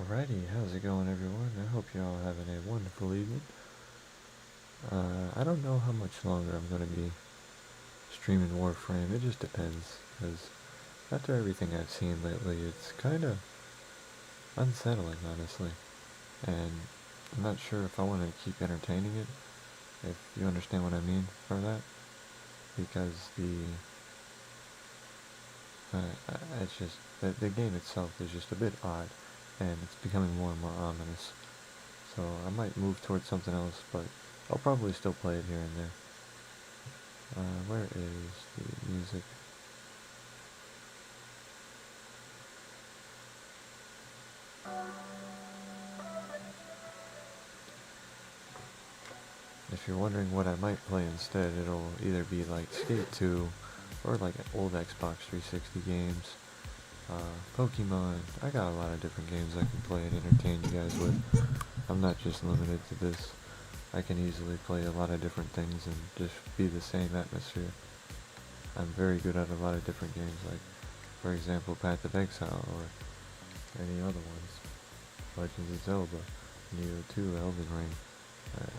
Alrighty, how's it going everyone? I hope you're all having a wonderful evening. I don't know how much longer I'm going to be streaming Warframe. It just depends, because after everything I've seen lately, it's kind of unsettling, honestly. And I'm not sure if I want to keep entertaining it, if you understand what I mean for that. Because it's just, the game itself is just a bit odd, and it's becoming more and more ominous. So I might move towards something else, but I'll probably still play it here and there. Where is the music? If you're wondering what I might play instead, it'll either be like Skate 2 or like old Xbox 360 games. Pokemon. I got a lot of different games I can play and entertain you guys with. I'm not just limited to this. I can easily play a lot of different things and just be the same atmosphere. I'm very good at a lot of different games, like, for example, Path of Exile or any other ones. Legends of Zelda, Neo 2, Elden Ring.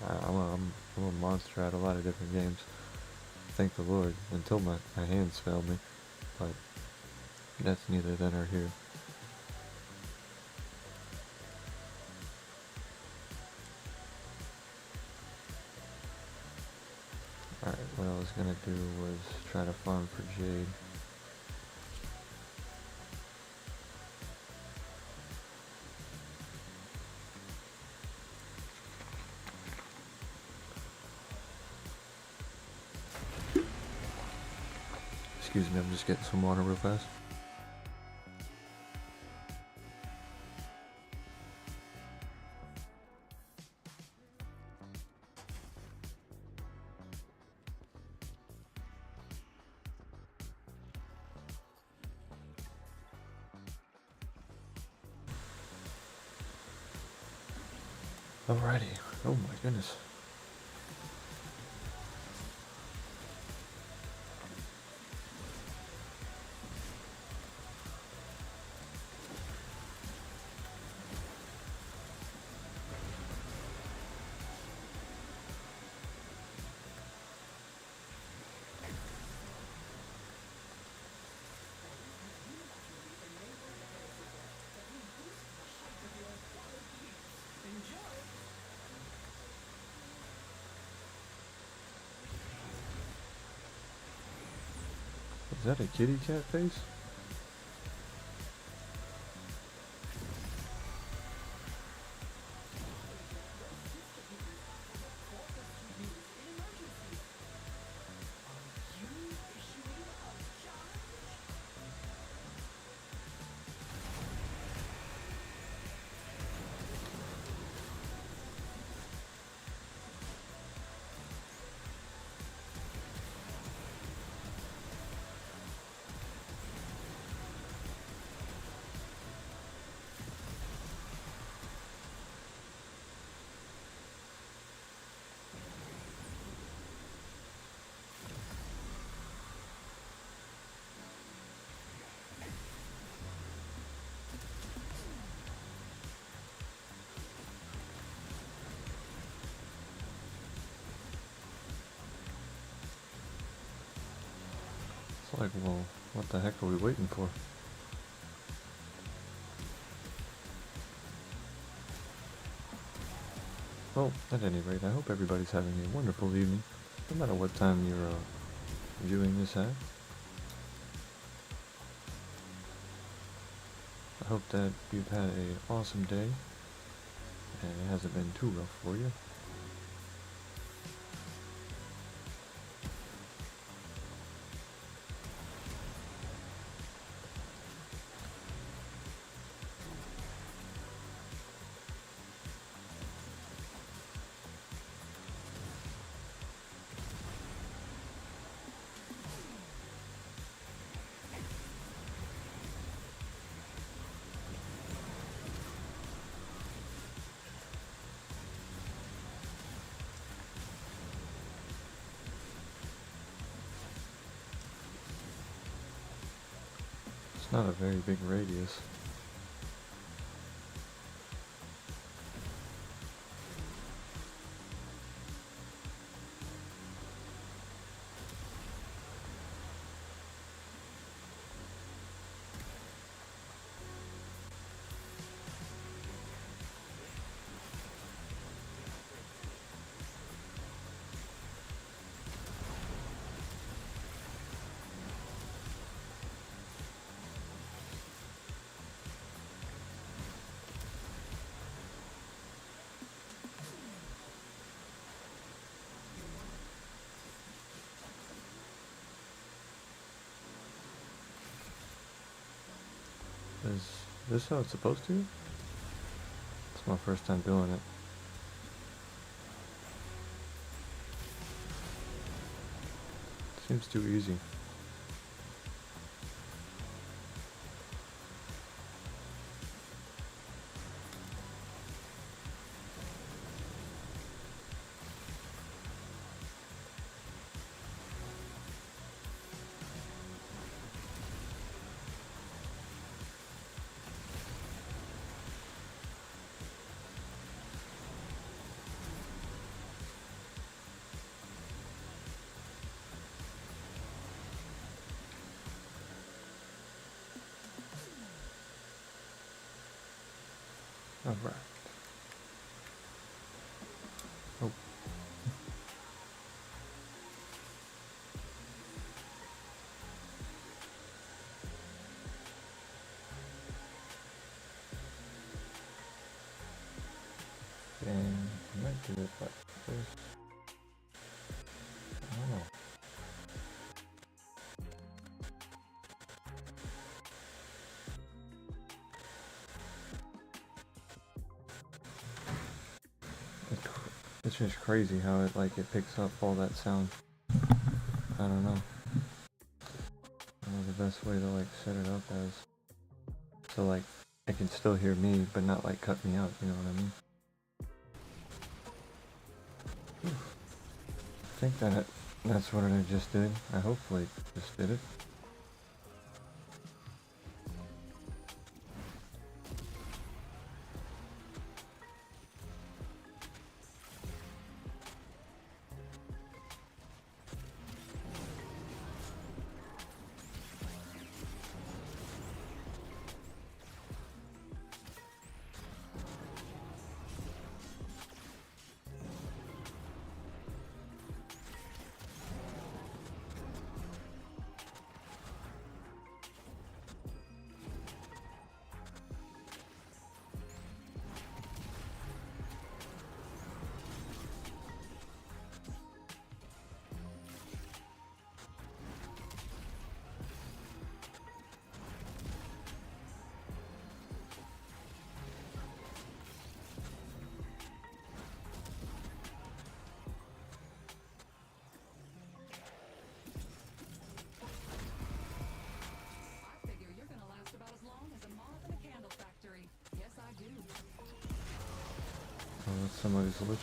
I'm a monster at a lot of different games. Thank the Lord, until my hands failed me. But that's neither then or here. Alright, what I was gonna do was try to farm for Jade. Excuse me, I'm just getting some water real fast. Alrighty, oh my goodness. Is that a kitty cat face? It's like, well, what the heck are we waiting for? Well, at any rate, I hope everybody's having a wonderful evening, no matter what time you're viewing this at. I hope that you've had an awesome day, and it hasn't been too rough for you. It's not a very big radius. Is this how it's supposed to? It's my first time doing it. Seems too easy. Alright. Oh. And I might do it like this. I don't know. It's just crazy how it picks up all that sound. I don't know. I don't know the best way to set it up as. So it can still hear me but not cut me out, you know what I mean? I think that's what I just did. I hopefully just did it. Oh, that's somebody's glitch.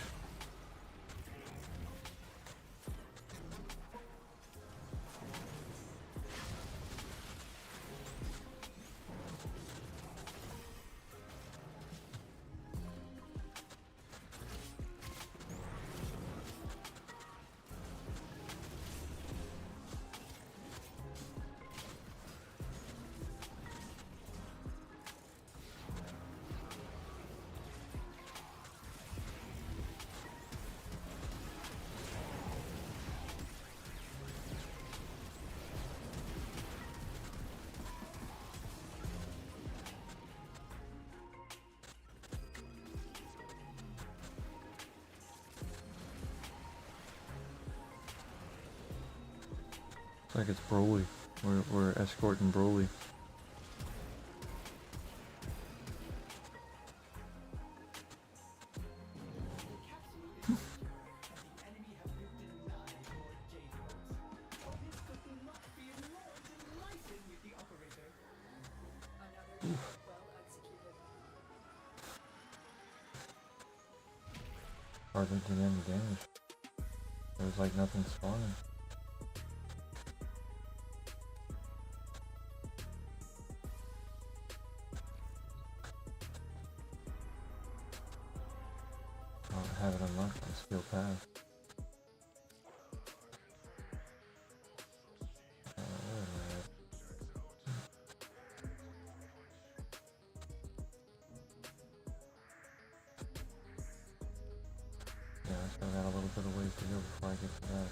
It's like it's Broly. We're escorting Broly. Hardly did any damage. There was nothing spawning. I don't have it unlocked on skill path. Where am I at? Yeah, I still got a little bit of ways to go before I get to that.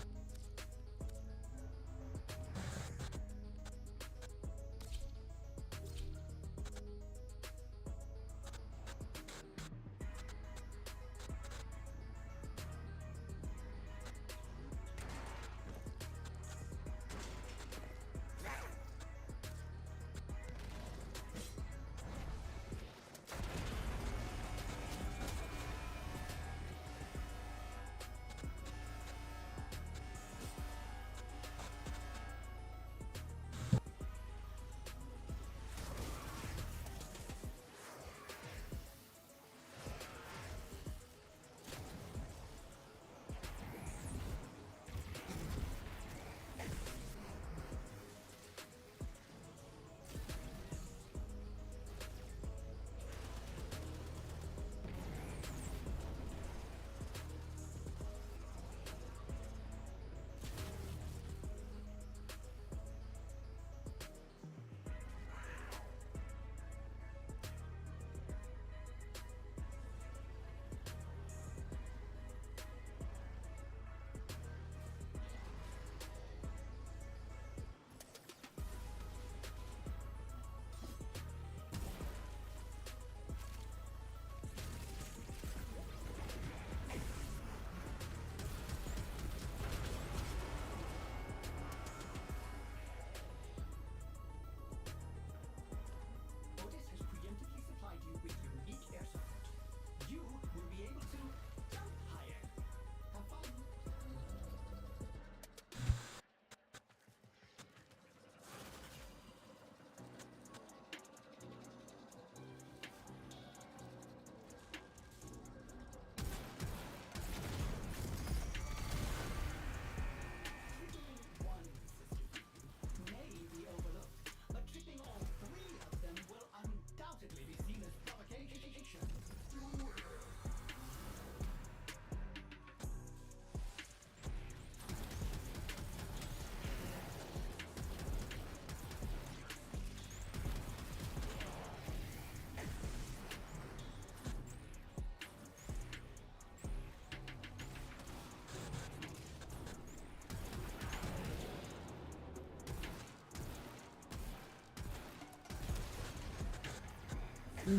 My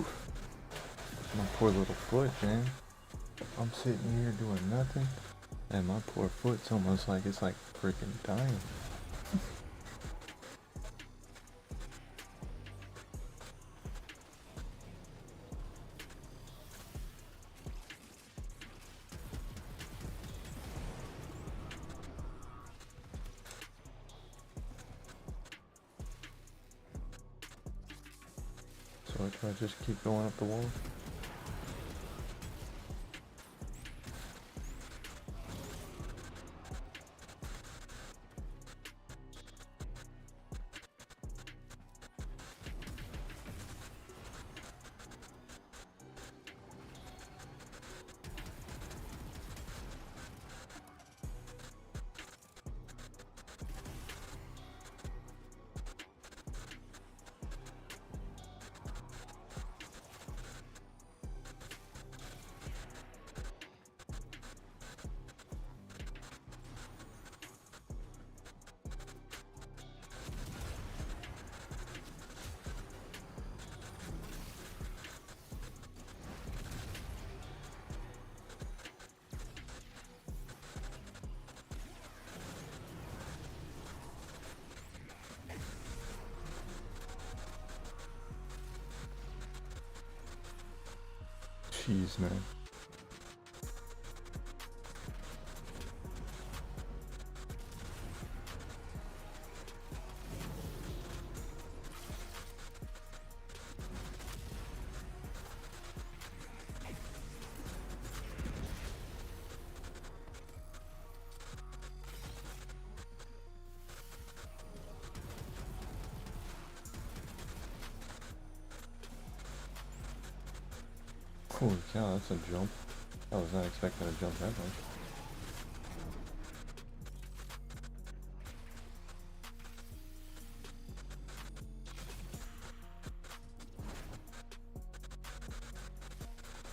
poor little foot, man. I'm sitting here doing nothing, and my poor foot's almost like it's like freaking dying. So I just keep going up the wall. Jeez, man. Holy cow, that's a jump. I was not expecting to jump that much.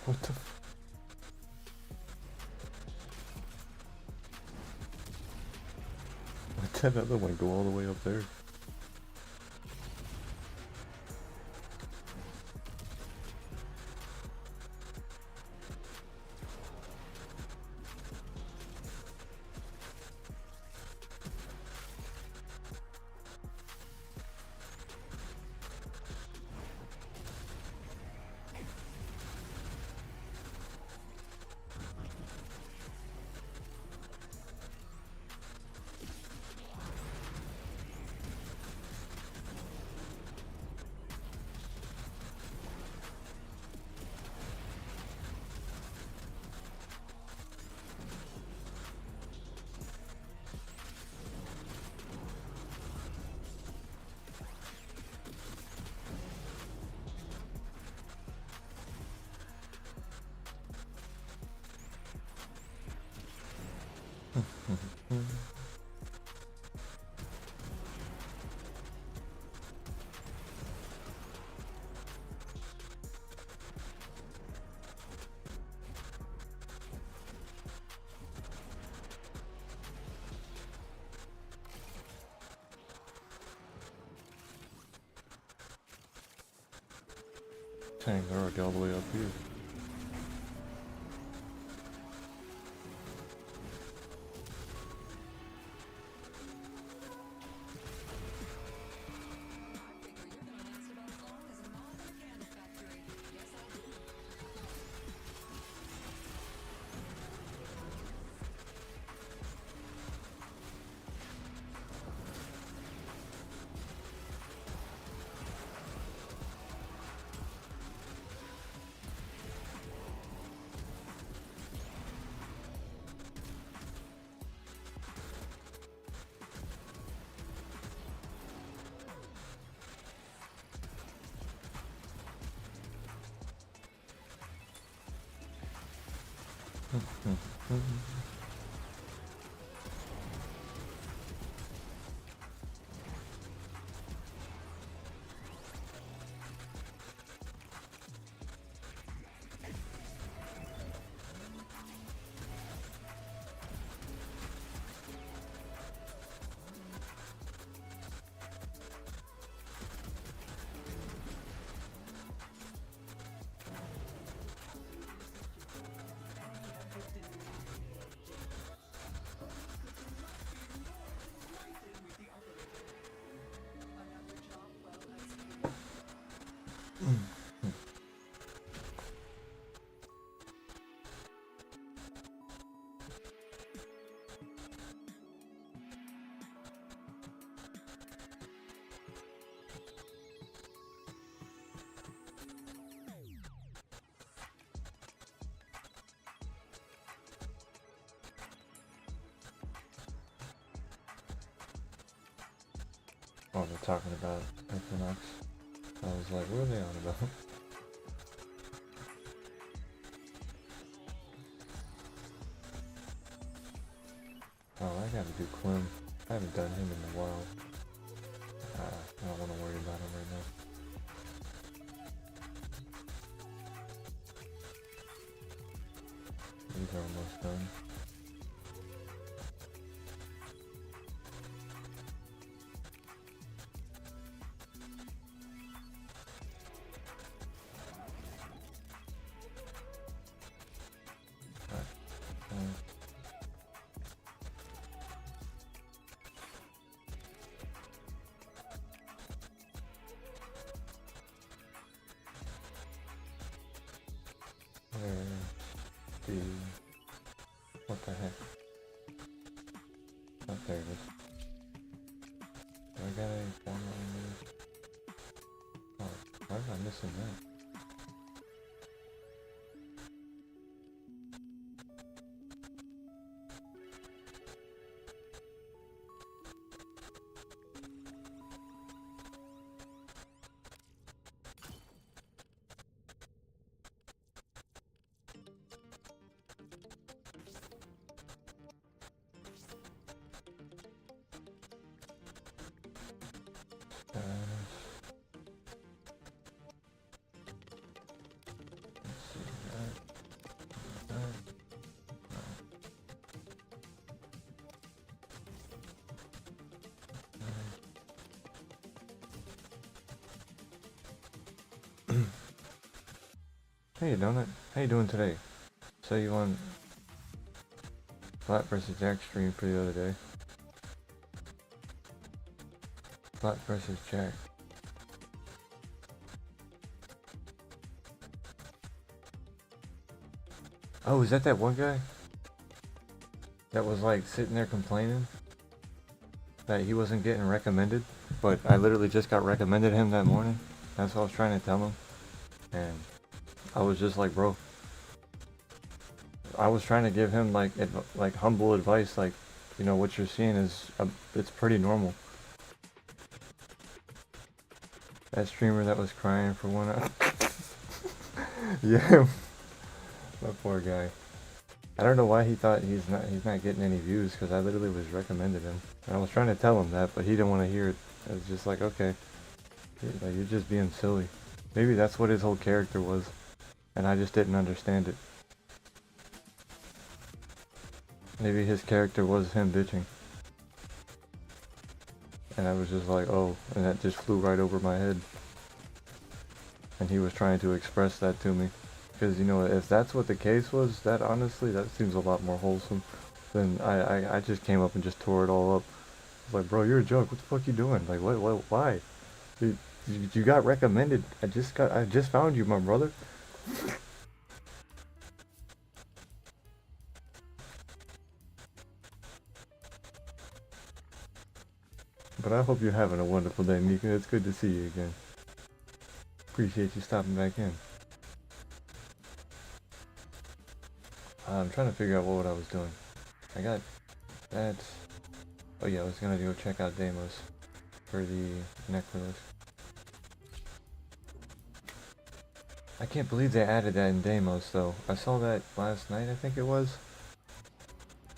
What the f- Why'd that other one go all the way up there? Dang, they're already all the way up here. Oh, they're talking about Equinox. I was like, what are they on about? Oh, I gotta do Clem. I haven't done him in a while. I don't want to worry about him right now. These are almost done. Where the... What the heck? Oh, there it is. Do I got any formula in there? Oh, why am I missing that? Let's see, that. Hey, Donut. How you doing today? So you on Flat vs. Jack stream for the other day? Flat vs. Jack. Oh, is that one guy? That was like sitting there complaining that he wasn't getting recommended, but I literally just got recommended him that morning. That's what I was trying to tell him, and I was just like, bro, I was trying to give him like humble advice, like, you know, what you're seeing is it's pretty normal. That streamer that was crying for 1 hour. Yeah, that poor guy. I don't know why he thought he's not getting any views, because I literally was recommended him. And I was trying to tell him that, but he didn't want to hear it. I was just like, okay, like, you're just being silly. Maybe that's what his whole character was, and I just didn't understand it. Maybe his character was him bitching. And I was just like, oh, and that just flew right over my head. And he was trying to express that to me. Because, you know, if that's what the case was, that honestly, that seems a lot more wholesome than I just came up and just tore it all up. I was like, bro, you're a joke. What the fuck you doing? Like, what, why? You got recommended. I just found you, my brother. But I hope you're having a wonderful day, Mika. It's good to see you again. Appreciate you stopping back in. I'm trying to figure out what I was doing. I got that. Oh yeah, I was gonna go check out Deimos for the Necrolis. I can't believe they added that in Deimos though. I saw that last night, I think it was.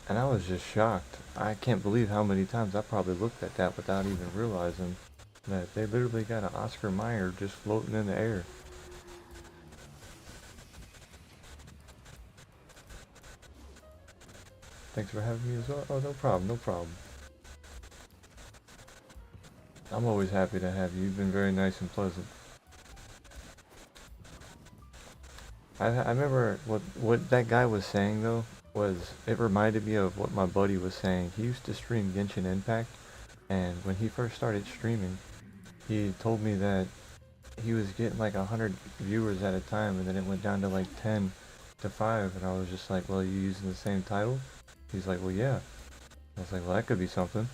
And I was just shocked. I can't believe how many times I probably looked at that without even realizing that they literally got an Oscar Mayer just floating in the air. Thanks for having me as well. Oh, no problem, no problem. I'm always happy to have you. You've been very nice and pleasant. I remember what that guy was saying though, was it reminded me of what my buddy was saying. He used to stream Genshin Impact, and when he first started streaming, he told me that he was getting like 100 viewers at a time, and then it went down to like 10 to 5, and I was just like, well, you using the same title? He's like, well, yeah. I was like, well, that could be something.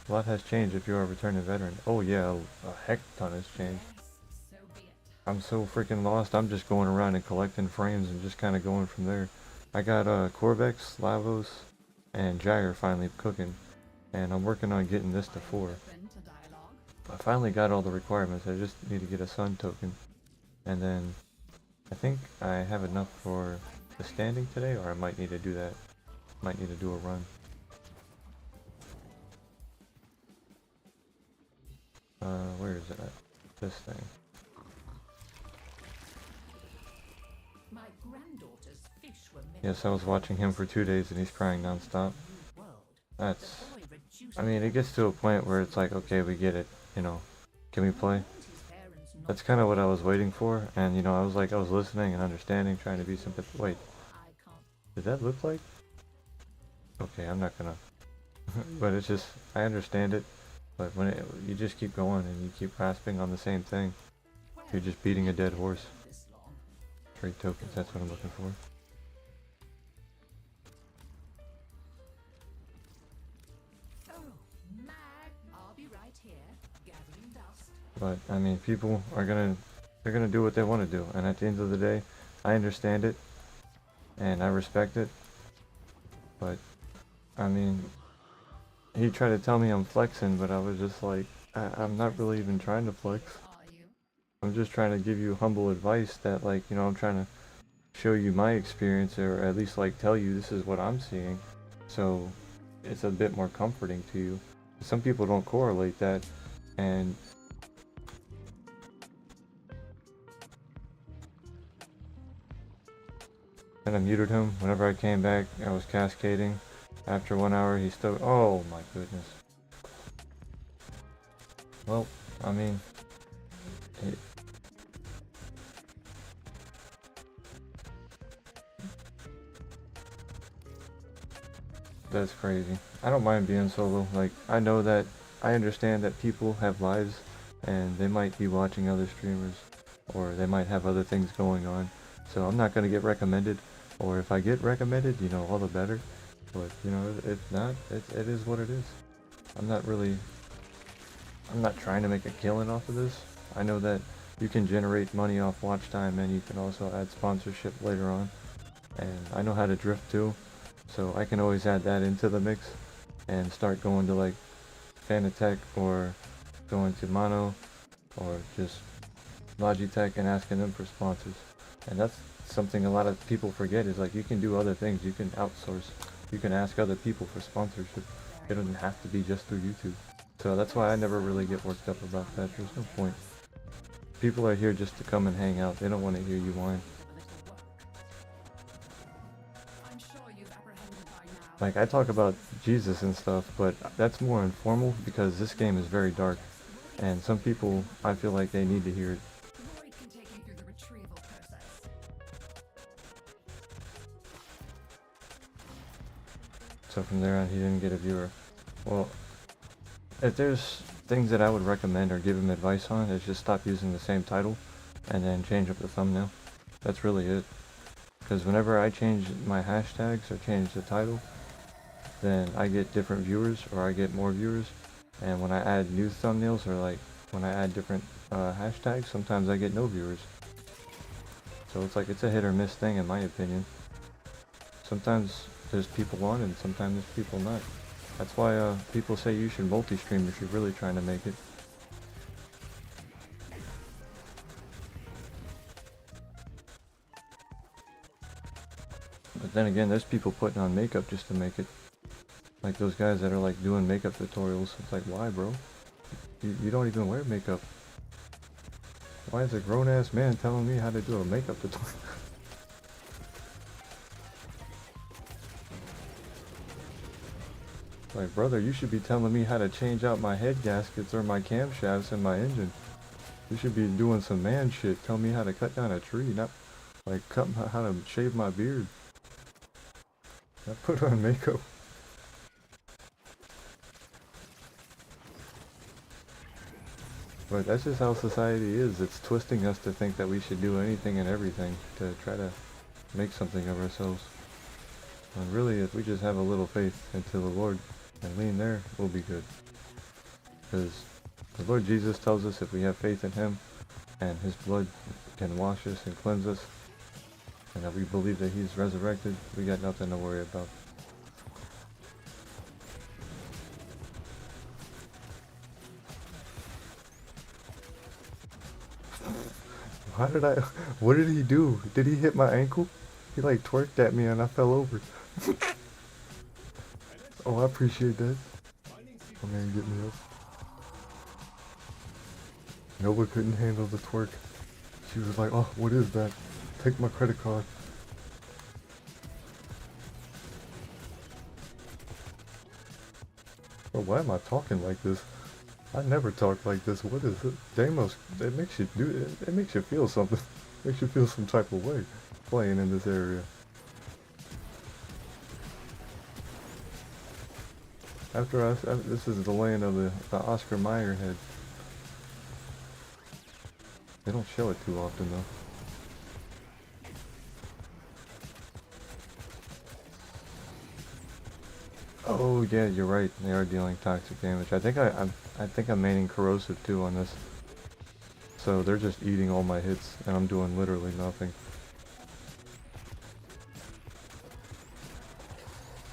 A lot has changed if you're a returning veteran. Oh yeah, a heck ton has changed. I'm so freaking lost. I'm just going around and collecting frames and just kind of going from there. I got Corvex, Lavos, and Jagger finally cooking, and I'm working on getting this to 4. I finally got all the requirements. I just need to get a sun token. And then I think I have enough for the standing today, or I might need to do that. Might need to do a run. Where is it at? This thing. My granddaughter's fish were Yes, I was watching him for 2 days and he's crying nonstop. That's... I mean, it gets to a point where it's like, okay, we get it, you know. Can we play? That's kind of what I was waiting for, and you know, I was listening and understanding, trying to be sympathetic. Wait, did that look like? Okay, I'm not gonna. But it's just, I understand it, but when you just keep going and you keep grasping on the same thing, you're just beating a dead horse. Trade tokens, that's what I'm looking for. But I mean, people are they're gonna do what they want to do, and at the end of the day, I understand it, and I respect it. But I mean, he tried to tell me I'm flexing, but I was just like, I'm not really even trying to flex. I'm just trying to give you humble advice that, like, you know, I'm trying to show you my experience, or at least like tell you this is what I'm seeing, so it's a bit more comforting to you. Some people don't correlate that, and I muted him. Whenever I came back, I was cascading. After 1 hour, he still... Oh my goodness. Well, I mean... That's crazy. I don't mind being solo. Like, I know that... I understand that people have lives, and they might be watching other streamers, or they might have other things going on. So I'm not going to get recommended, or if I get recommended, you know, all the better. But, you know, it's not, it is what it is. I'm not trying to make a killing off of this. I know that you can generate money off watch time, and you can also add sponsorship later on. And I know how to drift too, so I can always add that into the mix and start going to like Fanatec, or going to Mono, or just Logitech and asking them for sponsors. And that's something a lot of people forget, is like, you can do other things. You can outsource. You can ask other people for sponsorship. It doesn't have to be just through YouTube. So that's why I never really get worked up about that. There's no point. People are here just to come and hang out. They don't want to hear you whine. Like, I talk about Jesus and stuff, but that's more informal because this game is very dark. And some people, I feel like they need to hear it. So from there on, he didn't get a viewer. Well, if there's things that I would recommend or give him advice on, is just stop using the same title and then change up the thumbnail. That's really it. Because whenever I change my hashtags or change the title, then I get different viewers, or I get more viewers. And when I add new thumbnails, or like when I add different hashtags, sometimes I get no viewers. So it's like, it's a hit or miss thing in my opinion. Sometimes there's people on and sometimes there's people not. That's why people say you should multi-stream if you're really trying to make it. But then again, there's people putting on makeup just to make it. Like those guys that are like doing makeup tutorials. It's like, why, bro? You don't even wear makeup. Why is a grown-ass man telling me how to do a makeup tutorial? Like, brother, you should be telling me how to change out my head gaskets or my camshafts in my engine. You should be doing some man shit. Tell me how to cut down a tree, not like how to shave my beard. Not put on makeup. But that's just how society is. It's twisting us to think that we should do anything and everything to try to make something of ourselves. And really, if we just have a little faith into the Lord and lean there, we'll be good. Because the Lord Jesus tells us if we have faith in Him and His blood can wash us and cleanse us, and that we believe that He's resurrected, we got nothing to worry about. How did I... What did he do? Did he hit my ankle? He like twerked at me and I fell over. Oh, I appreciate that. Come here and get me up. Nova couldn't handle the twerk. She was like, oh, what is that? Take my credit card. Oh, why am I talking like this? I never talk like this. What is it? Deimos, it makes you do it. It makes you feel something. Makes you feel some type of way playing in this area. This is the land of the Oscar Mayer head. They don't show it too often though. Oh yeah, you're right. They are dealing toxic damage. I think I'm maining corrosive too on this. So they're just eating all my hits, and I'm doing literally nothing.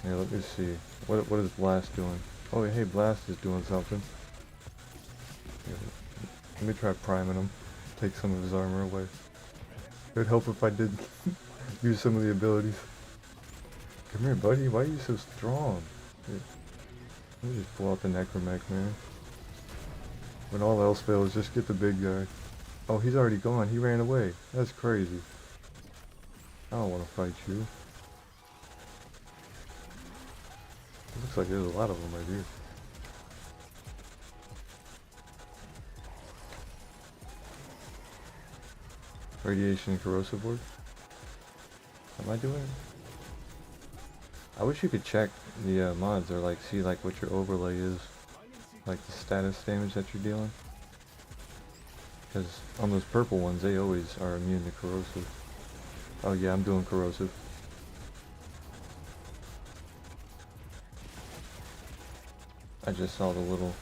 Here, let me see. What is Blast doing? Oh hey, Blast is doing something. Here, let me try priming him. Take some of his armor away. It would help if I did use some of the abilities. Come here, buddy. Why are you so strong? Here, let me just pull out the Necromech, man. When all else fails, just get the big guy. Oh, he's already gone. He ran away. That's crazy. I don't want to fight you. It looks like there's a lot of them right here. Radiation and corrosive work? Am I doing it? I wish you could check the mods or like see like what your overlay is. Like the status damage that you're dealing. Because on those purple ones they always are immune to corrosive. Oh yeah, I'm doing corrosive. I just saw the little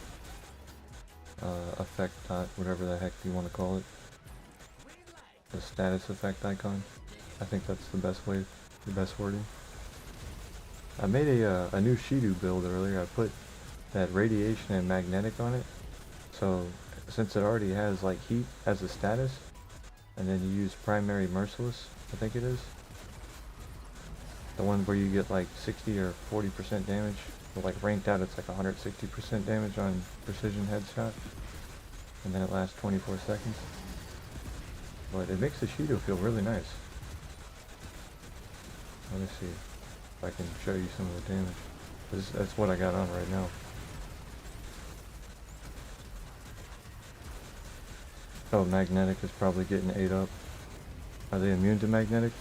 effect dot, whatever the heck you want to call it. The status effect icon. I think that's the best way, the best wording. I made a new Shido build earlier. I put that radiation and magnetic on it. So since it already has like heat as a status, and then you use primary merciless, I think it is. The one where you get like 60 or 40% damage. But like ranked out it's like 160% damage on precision headshot. And then it lasts 24 seconds. But it makes the Shido feel really nice. Let me see if I can show you some of the damage. That's what I got on right now. Oh, magnetic is probably getting ate up. Are they immune to magnetic?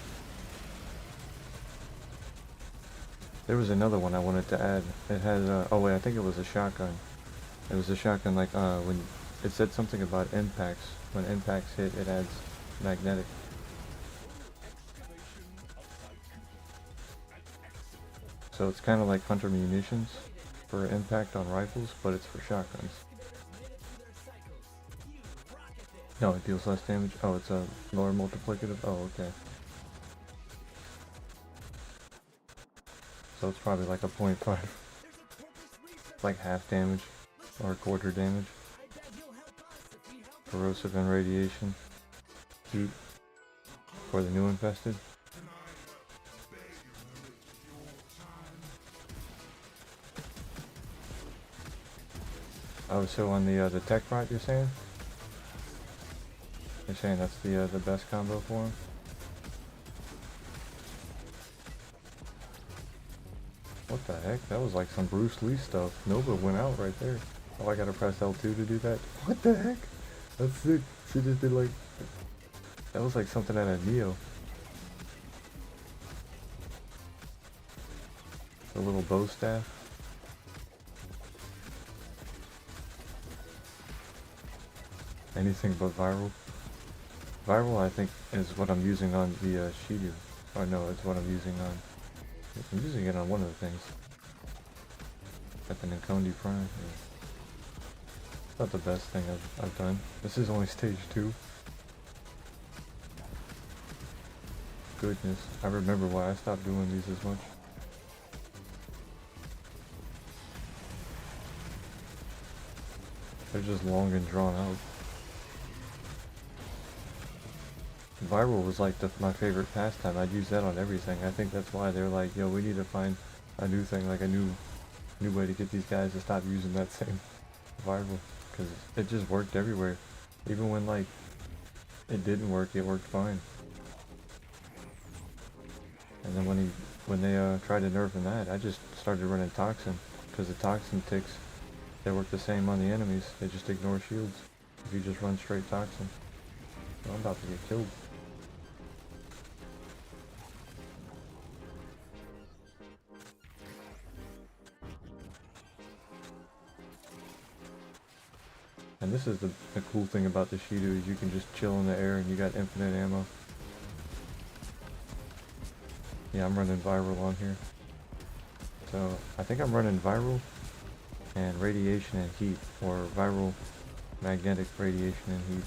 There was another one I wanted to add. It had, oh wait, I think it was a shotgun. It was a shotgun like, when it said something about impacts. When impacts hit, it adds magnetic. So it's kind of like Hunter munitions for impact on rifles, but it's for shotguns. No, it deals less damage. Oh, it's a lower multiplicative. Oh, okay. So it's probably like a 0.5. It's like half damage or a quarter damage. Corrosive and radiation. Heat for the new infested. Oh, so on the tech bot you're saying? You're saying that's the best combo for him? What the heck? That was like some Bruce Lee stuff. Nova went out right there. Oh, I gotta press L2 to do that? What the heck? That's sick. She just did like... That was like something out of Neo. The little bow staff. Anything but viral. Viral, I think, is what I'm using on the Shido. Oh no, it's what I'm using on... I'm using it on one of the things. Like the Nkondi Prime. Yeah. Not the best thing I've done. This is only stage 2. Goodness, I remember why I stopped doing these as much. They're just long and drawn out. Viral was like my favorite pastime. I'd use that on everything. I think that's why they're like, yo, we need to find a new thing, like a new way to get these guys to stop using that same viral, because it just worked everywhere. Even when like it didn't work, it worked fine. And then when they tried to nerf that, I just started running Toxin, because the Toxin ticks, they work the same on the enemies. They just ignore shields if you just run straight Toxin. So I'm about to get killed. And this is the cool thing about the Shido, is you can just chill in the air and you got infinite ammo. Yeah, I'm running viral on here. So I think I'm running viral and radiation and heat, or viral, magnetic, radiation and heat.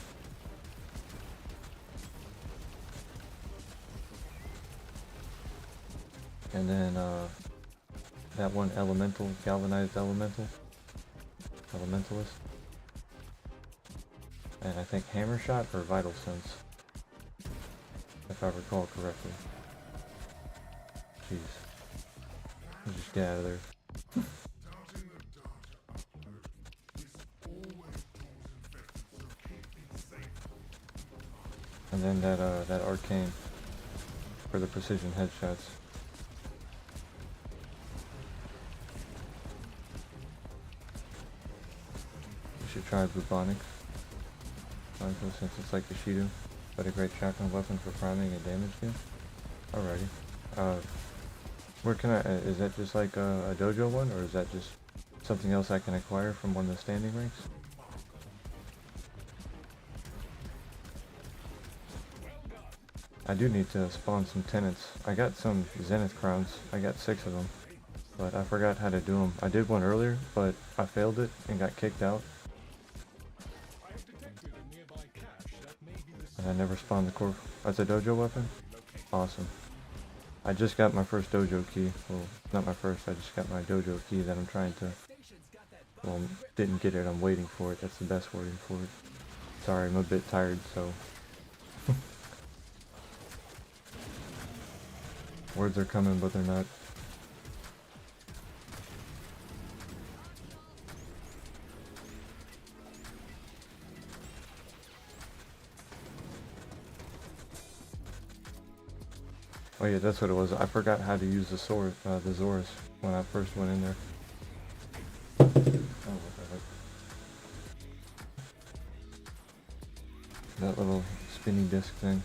And then that one elemental, galvanized elementalist. And I think hammer shot or vital sense, if I recall correctly. Jeez. Let's just get out of there. And then that arcane for the precision headshots. We should try bubonic. Since it's like the Shido, but a great shotgun weapon for priming and damage deal. Alrighty. Where can I, is that just like a dojo one, or is that just something else I can acquire from one of the standing ranks? I do need to spawn some tenants. I got some Zenith crowns. I got 6 of them, but I forgot how to do them. I did one earlier, but I failed it and got kicked out. And I never spawned the core. That's a dojo weapon? Awesome. I just got my first dojo key. Well, not my first, I just got my dojo key that I'm trying to... Well, didn't get it, I'm waiting for it. That's the best wording for it. Sorry, I'm a bit tired, so... Words are coming, but they're not. Oh yeah, that's what it was. I forgot how to use the sword, the Zorus, when I first went in there. Oh, what the heck. That little spinny disc thing.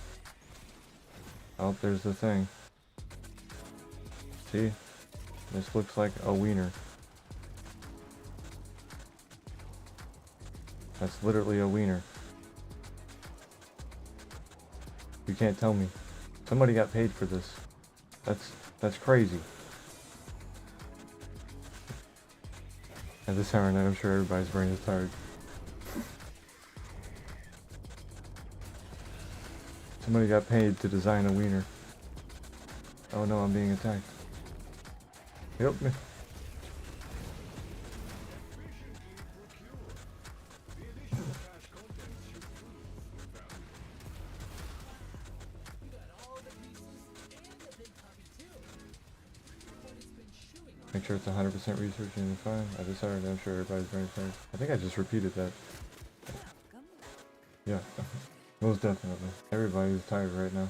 Oh, there's the thing. See? This looks like a wiener. That's literally a wiener. You can't tell me. Somebody got paid for this. That's crazy. At this hour night, I'm sure everybody's brain is tired. Somebody got paid to design a wiener. Oh no, I'm being attacked. Help me. Make sure it's 100% research and fine. I decided, I'm sure everybody's very tired. I think I just repeated that. Yeah, most definitely. Everybody's tired right now.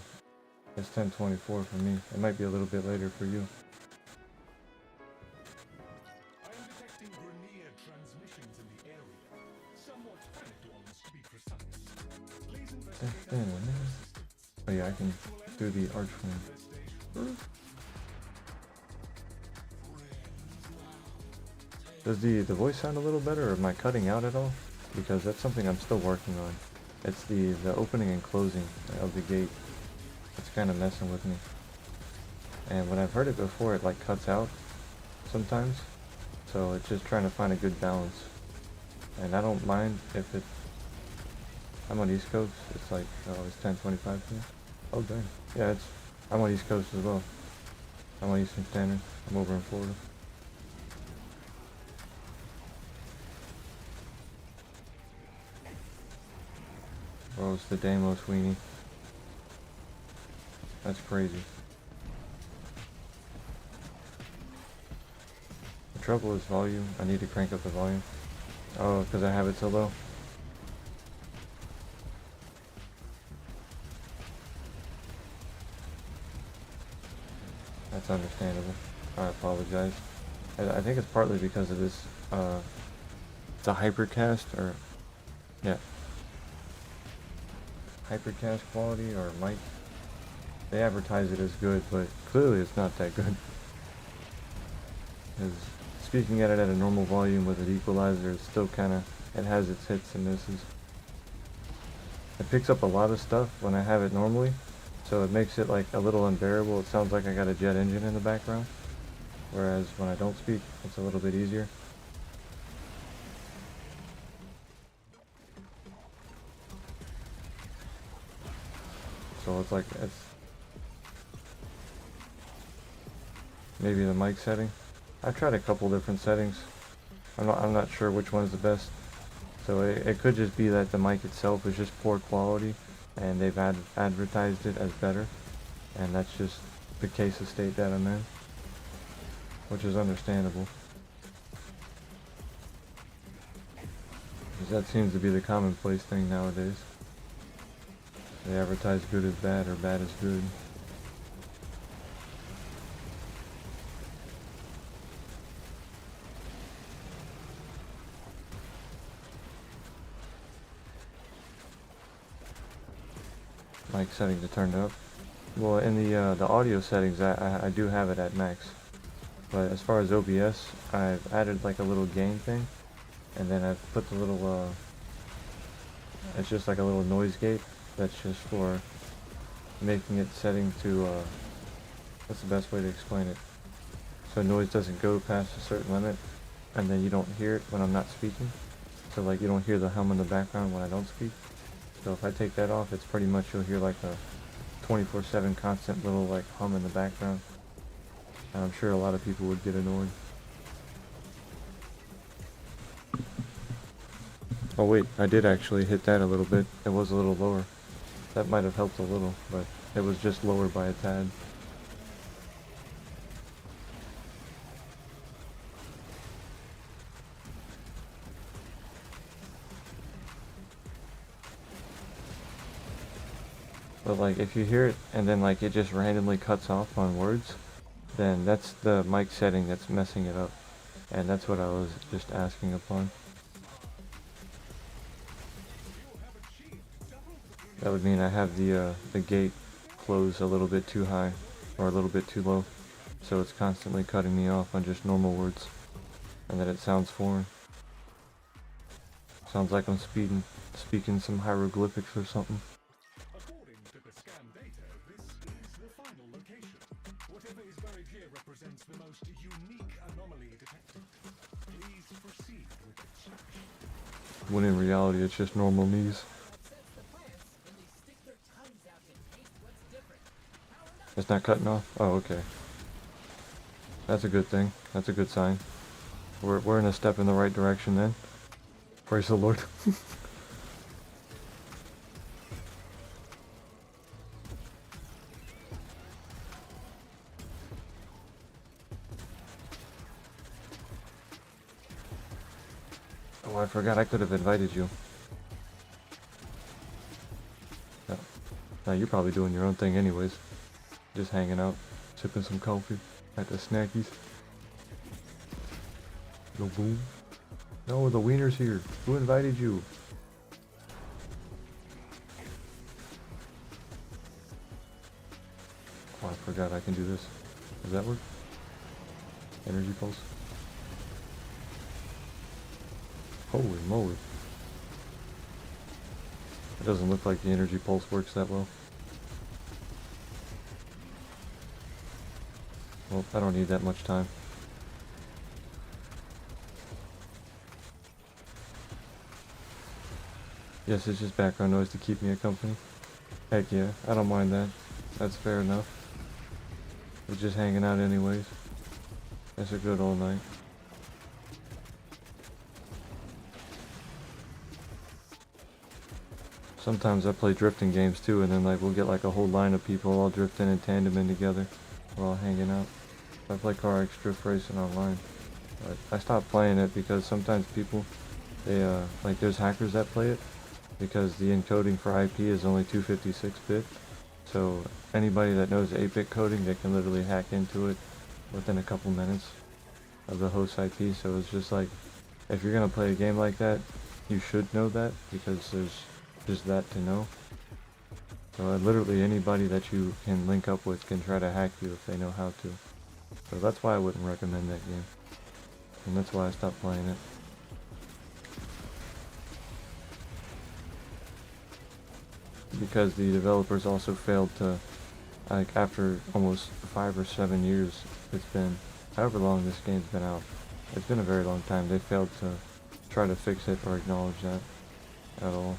It's 10:24 for me. It might be a little bit later for you. I am detecting Grineer transmissions in the area. Somewhat panicked ones, to be precise. Please investigate. Oh yeah, I can do the Archflame. Does the voice sound a little better, or am I cutting out at all? Because that's something I'm still working on. It's the opening and closing of the gate. It's kind of messing with me. And when I've heard it before, it like cuts out sometimes. So it's just trying to find a good balance. And I don't mind if it... I'm on East Coast. It's like, oh, it's 10:25 here. Oh dang. Yeah, I'm on East Coast as well. I'm on Eastern Standard. I'm over in Florida. Rose the Damos weenie. That's crazy. The trouble is volume. I need to crank up the volume. Oh, because I have it so low. That's understandable. I apologize. I think it's partly because of this, the hypercast, or, yeah. Hypercast quality, or mic. They advertise it as good, but clearly it's not that good. Because speaking at it at a normal volume with an equalizer, it's still kinda, it has its hits and misses. It picks up a lot of stuff when I have it normally, so it makes it like a little unbearable. It sounds like I got a jet engine in the background, whereas when I don't speak, it's a little bit easier. So it's like, it's maybe the mic setting. I've tried a couple different settings. I'm not sure which one is the best. So it could just be that the mic itself is just poor quality, and they've advertised it as better, and that's just the case of state that I'm in, which is understandable. Because that seems to be the commonplace thing nowadays. They advertise good as bad, or bad as good. Mic settings are turned up. Well, in the audio settings, I do have it at max. But as far as OBS, I've added like a little gain thing, and then I've put the little, it's just like a little noise gate that's just for making it setting to, what's the best way to explain it? So noise doesn't go past a certain limit, and then you don't hear it when I'm not speaking. So like you don't hear the hum in the background when I don't speak. So if I take that off, it's pretty much you'll hear like a 24/7 constant little like hum in the background. And I'm sure a lot of people would get annoyed. Oh wait, I did actually hit that a little bit. It was a little lower. That might have helped a little, but it was just lower by a tad. But like if you hear it and then like it just randomly cuts off on words, then that's the mic setting that's messing it up. And that's what I was just asking upon. That would mean I have the gate closed a little bit too high, or a little bit too low, so it's constantly cutting me off on just normal words, and that it sounds foreign. Sounds like I'm speaking some hieroglyphics or something. According to the scan data, this is the final location. Whatever is buried here represents the most unique anomaly detected. Please proceed with extraction. When in reality, it's just normal knees. It's not cutting off? Oh, okay. That's a good thing. That's a good sign. We're in a step in the right direction then. Praise the Lord. Oh, I forgot I could have invited you. No. No, you're probably doing your own thing anyways. Just hanging out, sipping some coffee at the snackies. No boom. No, the wiener's here. Who invited you? Oh, I forgot I can do this. Does that work? Energy pulse. Holy moly. It doesn't look like the energy pulse works that well. Well, I don't need that much time. Yes, it's just background noise to keep me company. Heck yeah, I don't mind that. That's fair enough. We're just hanging out anyways. It's a good old night. Sometimes I play drifting games too, and then like we'll get like a whole line of people all drifting and tandeming together. We're all hanging out. I play car X drift racing online. But I stopped playing it because sometimes people, they like there's hackers that play it because the encoding for IP is only 256-bit. So anybody that knows 8-bit coding, they can literally hack into it within a couple minutes of the host IP. So it's just like, if you're gonna play a game like that, you should know that because there's just that to know. So literally anybody that you can link up with can try to hack you if they know how to. So that's why I wouldn't recommend that game. And that's why I stopped playing it. Because the developers also failed to, like after almost 5 or 7 years, it's been, however long this game's been out, it's been a very long time, they failed to try to fix it or acknowledge that at all.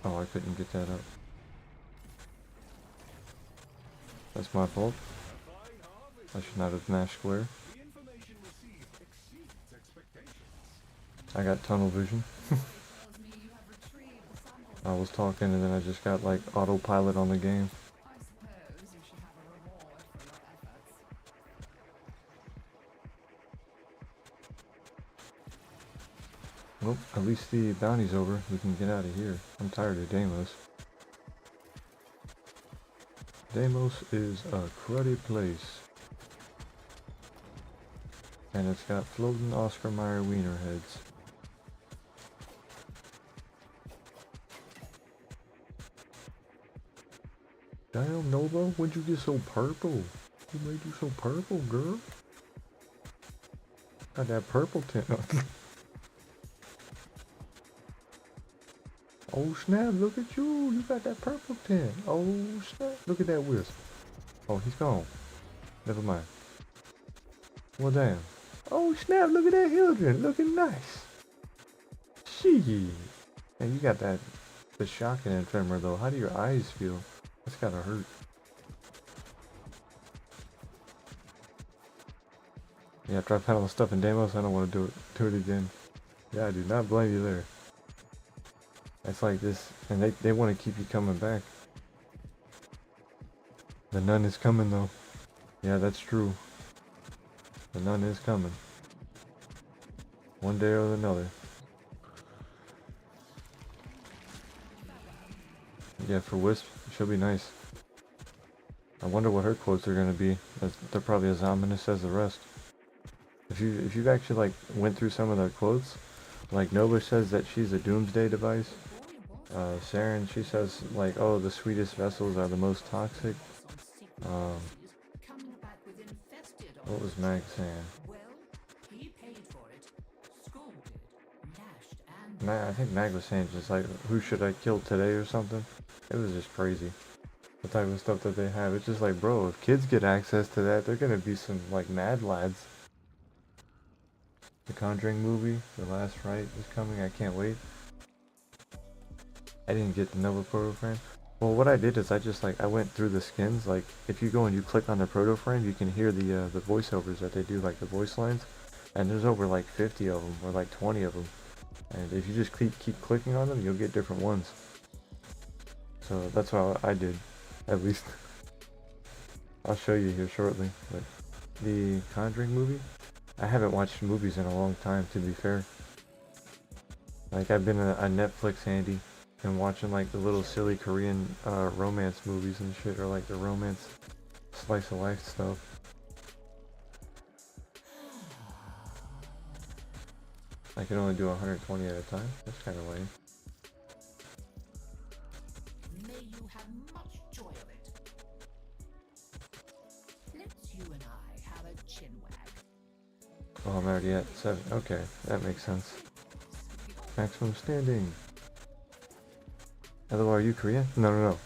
Oh, I couldn't get that up. That's my fault. I should not have mashed square. I got tunnel vision. I was talking and then I just got like autopilot on the game. I suppose you should have a reward for your efforts. Well, at least the bounty's over. We can get out of here. I'm tired of Deimos. Deimos is a cruddy place. And it's got floating Oscar Mayer wiener heads. Damn, Nova, when'd you get so purple? Who made you so purple, girl? Got that purple tint on. Oh snap, look at you. You got that purple tint. Oh snap, look at that wisp. Oh, he's gone. Never mind. Well, damn. Oh snap, look at that Hildren. Looking nice. Shee. And you got that, the shocking infirmer though. How do your eyes feel? That's gotta hurt. Yeah, after I've had all the stuff in Deimos, I don't want to do it again. Yeah, I do not blame you there. It's like this, and they want to keep you coming back. The nun is coming though. Yeah, that's true. The nun is coming. One day or another. Yeah, for Wisp, she'll be nice. I wonder what her quotes are gonna be. They're probably as ominous as the rest. If you've actually like went through some of their quotes, like Nova says that she's a doomsday device. Saren, she says like, oh, the sweetest vessels are the most toxic. What was Mag saying? Well, he paid for it, scolded, lashed, and I think Mag was saying just like, who should I kill today or something? It was just crazy. The type of stuff that they have. It's just like, bro, if kids get access to that, they're gonna be some like mad lads. The Conjuring movie, The Last Rite, is coming. I can't wait. I didn't get the Nova Proto Frame. Well, what I did is I went through the skins. Like, if you go and you click on the Proto Frame, you can hear the voiceovers that they do, like the voice lines. And there's over like 50 of them, or like 20 of them. And if you just keep clicking on them, you'll get different ones. So that's what I did, at least. I'll show you here shortly. But the Conjuring movie, I haven't watched movies in a long time, to be fair. Like, I've been a Netflix handy and watching like the little silly Korean romance movies and shit, or like the romance slice of life stuff. I can only do 120 at a time. That's kind of lame. may you have much joy of it. Let's you and I have a chinwag. Oh, I'm already at 7. Okay, that makes sense. Maximum standing. Hello, are you Korean? No.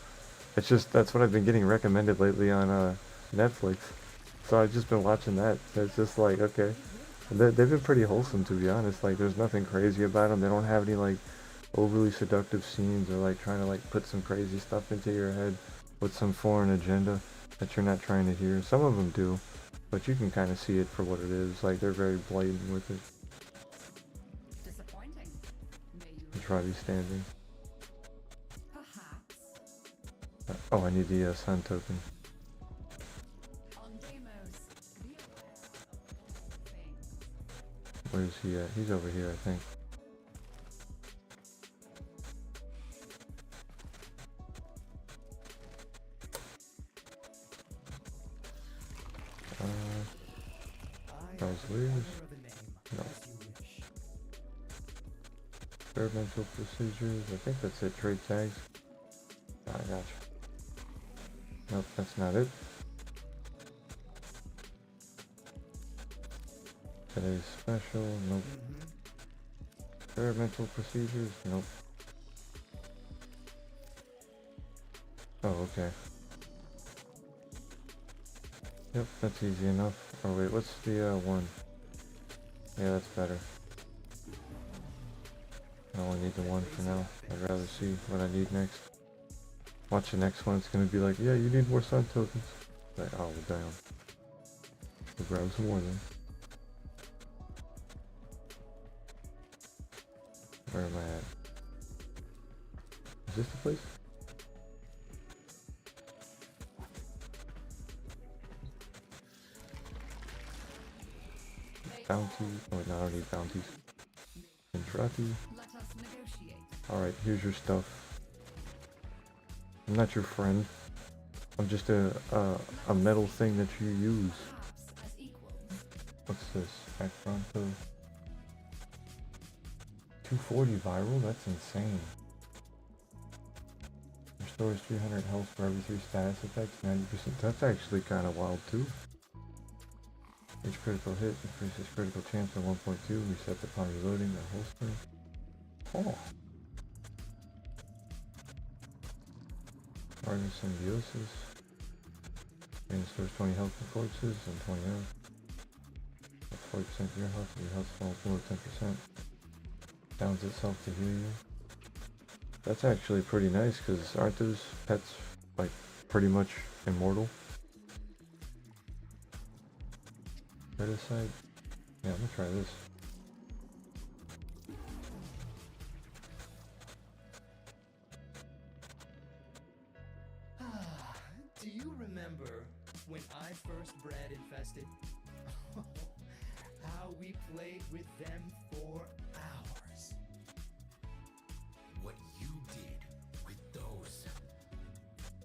It's just, that's what I've been getting recommended lately on Netflix. So I've just been watching that. It's just like, okay. They've been pretty wholesome, to be honest. Like, there's nothing crazy about them. They don't have any, like, overly seductive scenes or, like, trying to, like, put some crazy stuff into your head with some foreign agenda that you're not trying to hear. Some of them do, but you can kind of see it for what it is. Like, they're very blatant with it. try be standing. Perhaps Oh, I need the sun token. on Deimos, be aware of things. Where's he at? He's over here, I think. Lose. No. Experimental procedures. I think that's it. Trade tags. I gotcha. Nope, that's not it. Today's special. Nope. Experimental procedures. Nope. Oh, okay. Yep, that's easy enough. Oh wait, what's the one? Yeah, that's better. I only need the one for now. I'd rather see what I need next. Watch the next one, it's gonna be like, yeah, you need more sun tokens. Like, oh, damn. We'll grab some more then. Where am I at? Is this the place? Bounty. Oh, no, I don't need bounties. Intrati. Let us negotiate. Alright, here's your stuff. I'm not your friend. I'm just a metal thing that you use. Perhaps as equals. What's this? Acronto. 240 viral? That's insane. Restores 300 health for every 3 status effects, 90%. That's actually kind of wild too. Each critical hit increases critical chance by 1.2. Reset upon reloading the holster. Oh. Hardened symbiosis. And restores 20 health for corpses and 20 health. That's 40% of your health. Your health falls below 10%. Downs itself to heal you. That's actually pretty nice because aren't those pets like pretty much immortal? Criticide? Yeah, I'm gonna try this. Do you remember when I first bred infested? How we played with them for hours. What you did with those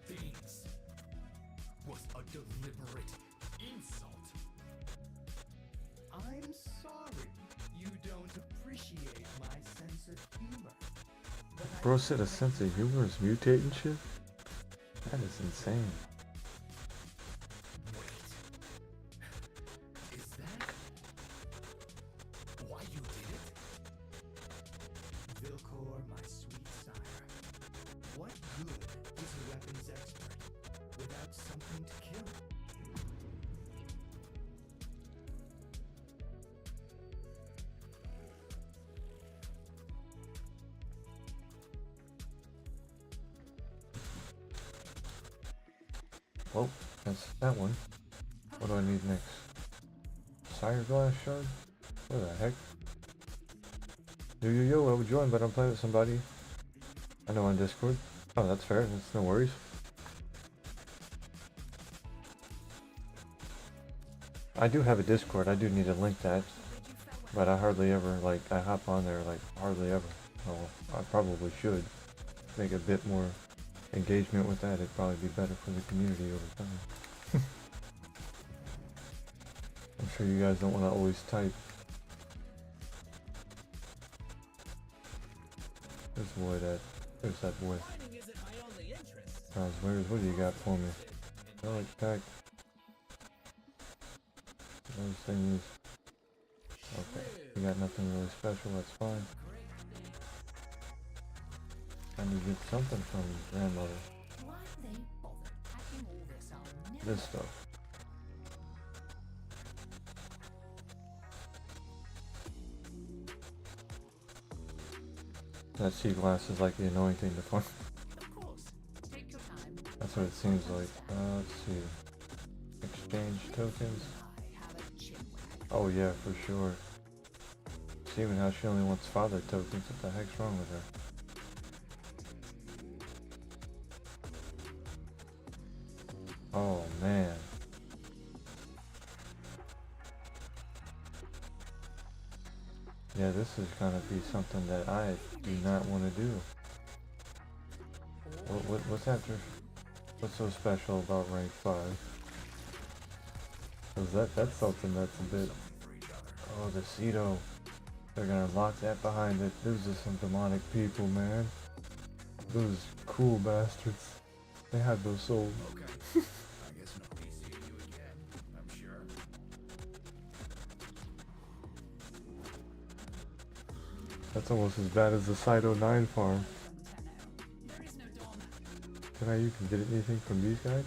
things was a deliberate insult. I'm sorry you don't appreciate my sense of humor. But I Bro said a sense of humor is mutating shit? That is insane. Wait. Is that why you did it? Vilcor, my sweet sire. What good is a weapons expert without something to kill? Well, that's that one. What do I need next? Sire glass shard? What the heck? Yo, I would join, but I'm playing with somebody. I know on Discord. Oh, that's fair. That's no worries. I do have a Discord. I do need to link that. But I hardly ever, like, I hop on there, like, hardly ever. Well, I probably should. Make a bit more engagement with that. It'd probably be better for the community over time. I'm sure you guys don't want to always type. There's Wood at. There's that boy. What do you got for me? Relic pack. Those things. Okay. You got nothing really special, that's fine. I need to get something from grandmother. Why they bother packing all this up? This stuff. That sea glass is like the annoying thing to find. Of course. Take your time. That's what it seems like. Let's see. Exchange tokens. I have a chin wag. Oh yeah, for sure. screaming how she only wants father tokens. What the heck's wrong with her? Oh man. Yeah, this is gonna be something that I do not want to do. What's after? What's so special about rank 5? Cause that's something that's a bit. Oh, the Cedo. They're gonna lock that behind it. Those are some demonic people, man. Those cool bastards. They have those souls. Okay. I guess not me seeing you again, I'm sure. That's almost as bad as the Site 09 farm. There is no doormat. Can I even get anything from these guys?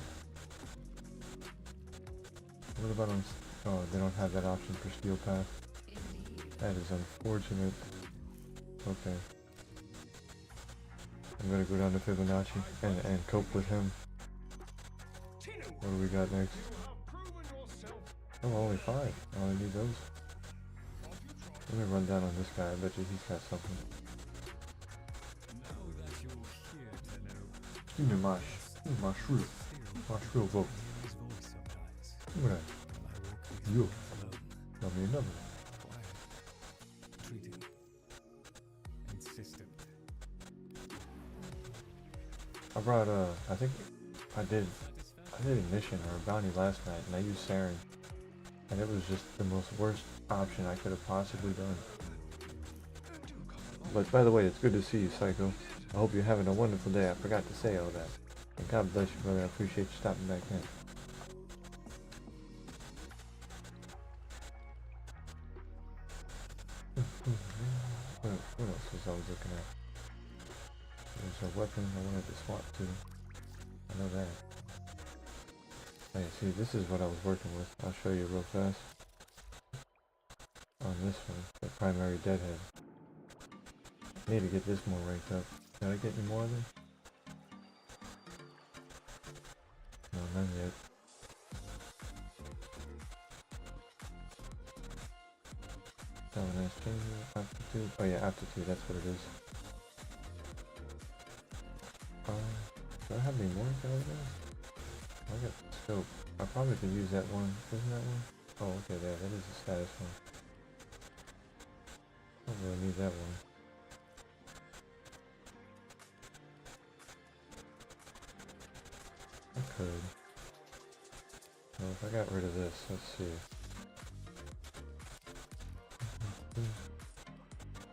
What about on... Oh, they don't have that option for Steel Path. Indeed. That is unfortunate. Okay. I'm gonna go down to Fibonacci and cope with him. What do we got next? Oh, only 5. I only need those. Let me run down on this guy. I bet you he's got something. Now that you're here, Tenno, Give me my shrew. My shrew vote. hear his voice sometimes. Look at that. I walk You. alone, Love me another one. quiet, treating, insistent. I brought I think I did a mission or a bounty last night and I used Saren. And it was just the most worst option I could have possibly done. But by the way, it's good to see you, Psycho. I hope you're having a wonderful day. I forgot to say all that. And God bless you, brother. I appreciate you stopping back in. What else was I looking at? There's a weapon I wanted to swap to. I know that. Hey, see, this is what I was working with. I'll show you real fast. On this one, the primary deadhead. I need to get this more ranked up. Did I get any more of them? No, none yet. That one has changes. Aptitude. Oh yeah, aptitude, that's what it is. Do I have any more guys there? I got the scope. I probably could use that one. Isn't that one? Oh, okay, there. That is the status one. Don't really need that one. I could. Well, if I got rid of this, let's see.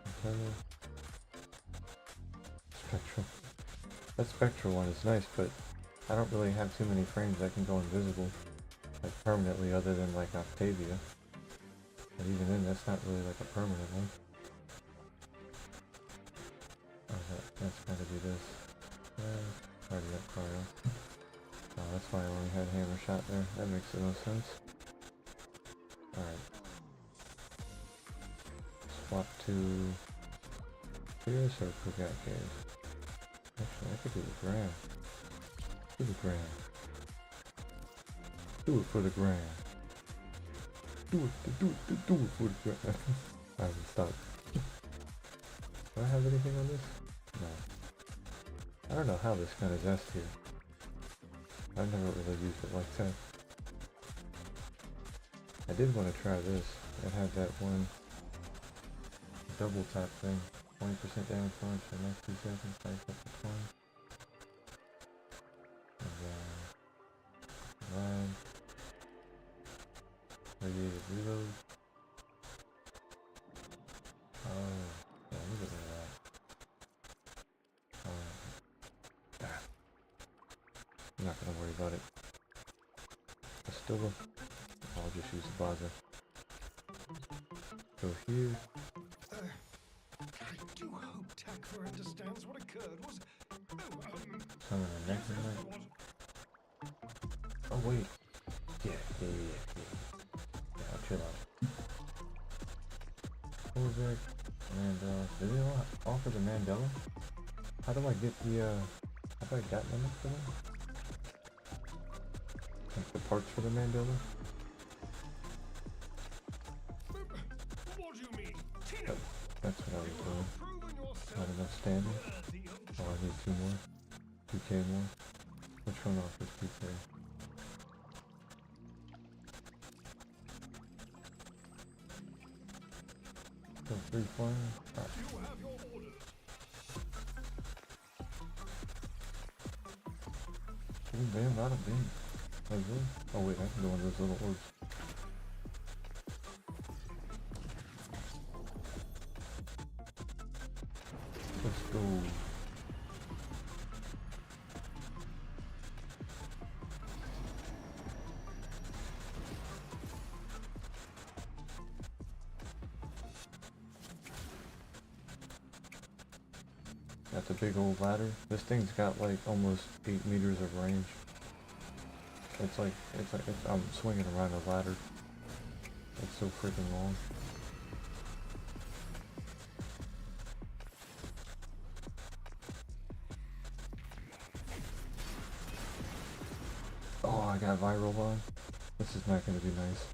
Antenna. Spectral. That spectral one is nice, but I don't really have too many frames that can go invisible, like permanently, other than like Octavia. But even then, that's not really like a permanent one. Oh, that's gotta be this. Already got cryo. Oh, that's why I only had hammer shot there. That makes no sense. Alright. Swap to Pierce or Pugat Cave. Actually, I could do the gram. Do the gram. Do it for the gram. Do it for the gram. I haven't stopped. Do I have anything on this? No. I don't know how this gun is S tier. I've never really used it like that. I did want to try this. It had that one double tap thing. 20% damage bonus for the next 2 seconds, takes up to 20. And then line. Radiated reload. Oh, yeah, let me get rid of that. I'm not gonna worry about it. Astilla. I'll just use the Baza. Go here. I do hope Takver understands what occurred. Was Summon a Necromite. Oh wait. Yeah. Yeah, I'll chill out. Kozak, Mandela. Did they all offer the Mandela? How do I get the have I gotten them for them? Like the parts for the Mandela? What do you mean? Tino, standing. Oh, I need 2 more. 2k more. Which one offers 2k? So free fire? Ah. Ooh, damn, not a beam. Oh, really? Oh wait, I can go into those little orbs. Let's go. Got the big old ladder. This thing's got like almost 8 meters of range. I'm swinging around a ladder. It's so freaking long. Oh, I got viral on. This is not gonna be nice.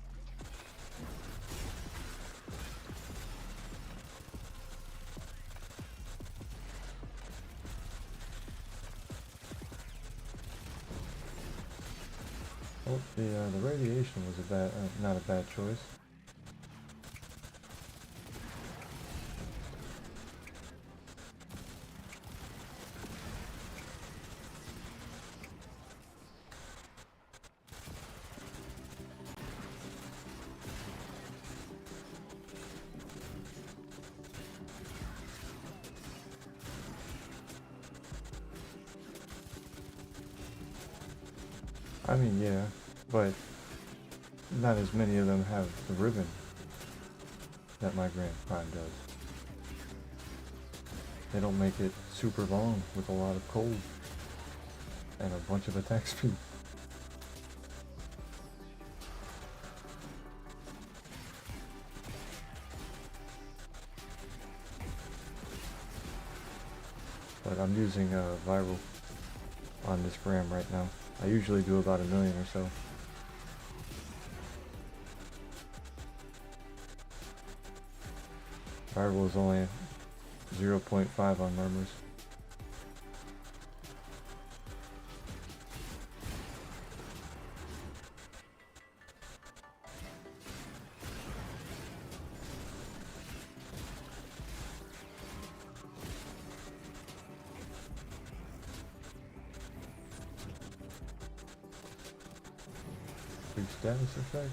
Oh, the radiation was not a bad choice. I mean, yeah, but not as many of them have the ribbon that my Grand Prime does. They don't make it super long with a lot of cold and a bunch of attack speed. But I'm using viral on this gram right now. I usually do about 1 million or so. Viral is only 0.5 on murmurs. Big status effect.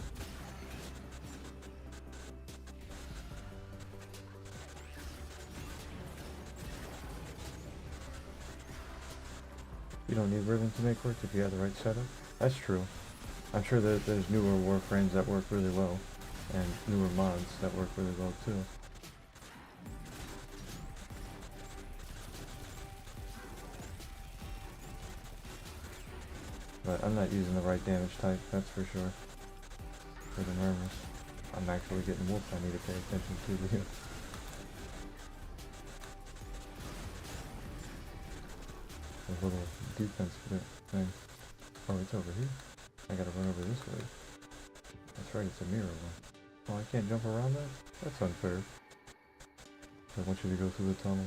You don't need ribbon to make work if you have the right setup. That's true. I'm sure that there's newer Warframes that work really well, and newer mods that work really well too. But I'm not using the right damage type, that's for sure. For the murmurs. I'm actually getting wolfed, I need to pay attention to the little defense thing. Oh, it's over here. I gotta run over this way. That's right, it's a mirror one. Oh, I can't jump around that? That's unfair. I want you to go through the tunnel.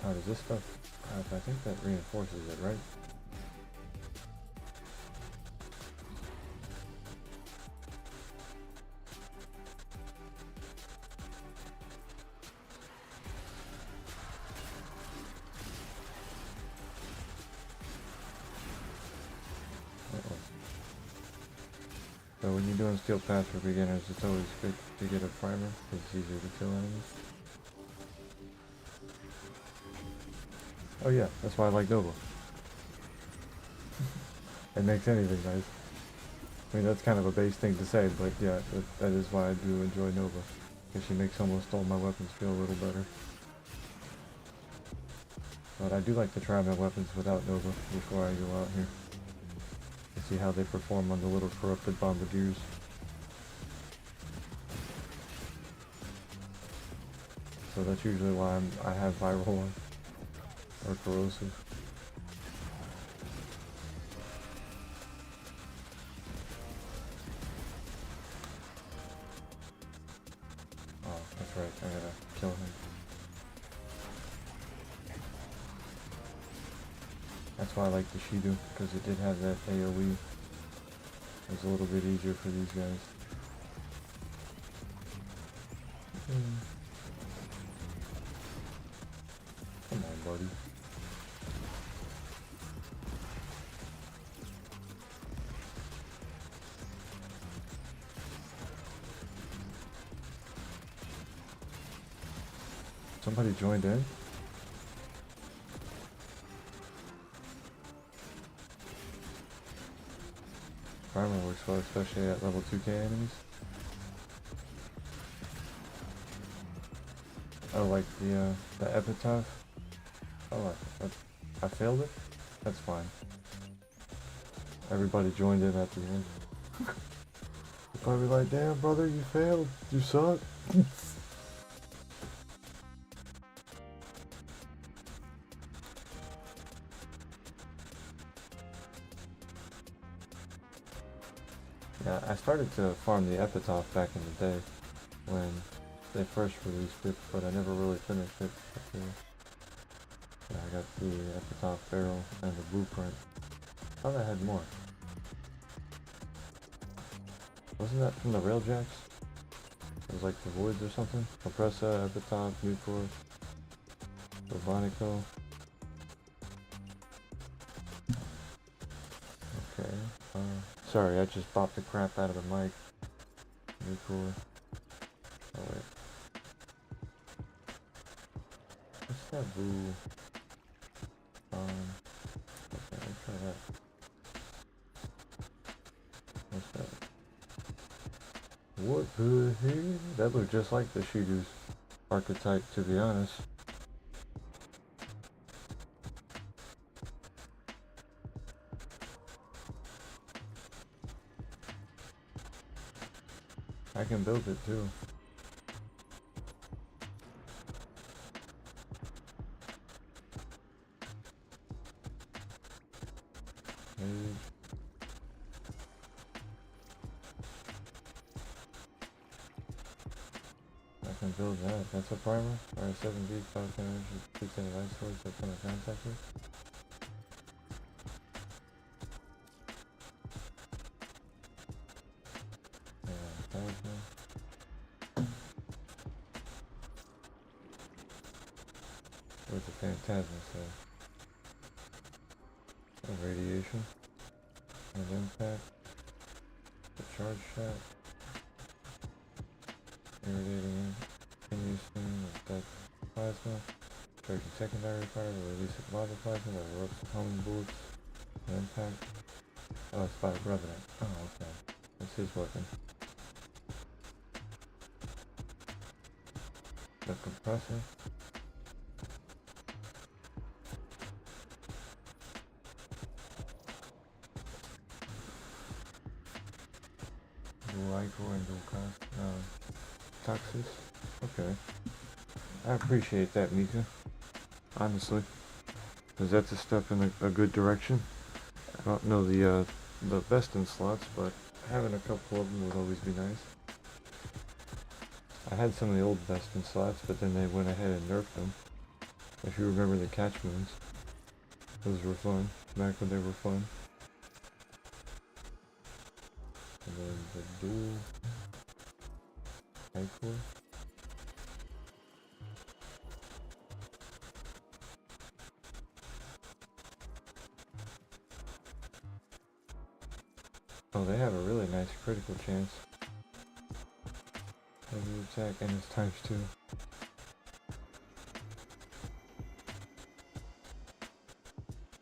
How does this stuff... I think that reinforces it, right? Uh-oh. So when you're doing Steel Path for beginners, it's always good to get a primer, because it's easier to kill enemies. Oh yeah, that's why I like Nova. It makes anything nice. I mean, that's kind of a base thing to say, but yeah, that is why I do enjoy Nova. Because she makes almost all my weapons feel a little better. But I do like to try my weapons without Nova before I go out here. To see how they perform on the little corrupted bombardiers. So that's usually why I have viral on. Or corrosive. That's right, I gotta kill him. That's why I like the Shido, because it did have that AoE. It was a little bit easier for these guys. Come on, buddy. Somebody joined in? Armor works well, especially at level 2k enemies. Oh, like the epitaph? Oh, I failed it? That's fine. Everybody joined in at the end. You're probably like, damn brother, you failed. You suck. Yeah, I started to farm the epitaph back in the day when they first released it, but I never really finished it. But, yeah, I got the epitaph barrel and the blueprint. I thought I had more. Wasn't that from the Railjacks? It was like the Voids or something? Compressa, epitaph, Nucor, Robonico. Okay. Sorry, I just bopped the crap out of the mic. Nucor. Oh wait. What's that blue? Okay, let's try that. What's that? What the heck? That looked just like the Shido's archetype, to be honest. I can build it too. Maybe. I can build that. That's a primer. Alright, 7B, 5 damage, 6 ice swords, that's on the contact with. Where's the Phantasm say? A radiation. An impact. The charge shot. Irradiating continuously with that plasma. Charging secondary fire to release a lava plasma that erupts with homing bullets. An impact. Oh, it's by Revenant. Oh, okay. That's his weapon. The compressor. Dual and dual Toxis. Okay. I appreciate that, Mika. Honestly. Because that's a step in a good direction. I don't know the best in slots, but having a couple of them would always be nice. I had some of the old best in slots, but then they went ahead and nerfed them. If you remember the catch moons. Those were fun, back when they were fun. And then the dual Icor. Oh, they have a really nice critical chance. Heavy attack and it's times 2.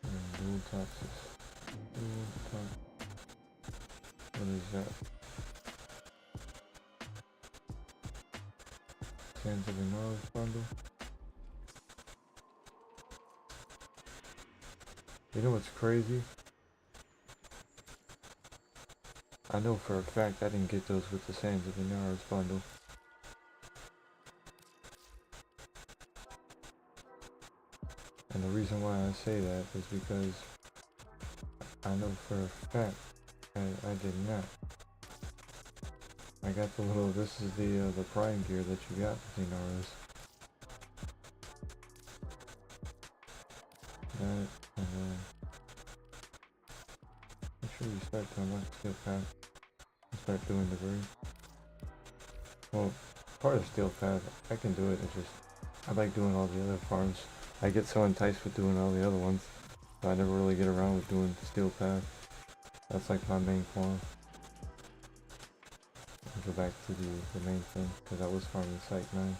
And dual toxis. What is that? Sands of the Mars bundle. You know what's crazy? I know for a fact I didn't get those with the Sands of the Mars bundle. And the reason why I say that is because I know for a fact I did not. I got the little, this is the prime gear that you got with the Inaros. That, and then make sure you start to unlock the steel path and start doing the green. Well, part of steel path, I can do it, it's just, I like doing all the other farms. I get so enticed with doing all the other ones, but I never really get around with doing the steel path. That's like my main farm. I'll go back to the main thing, because I was farming Site 9.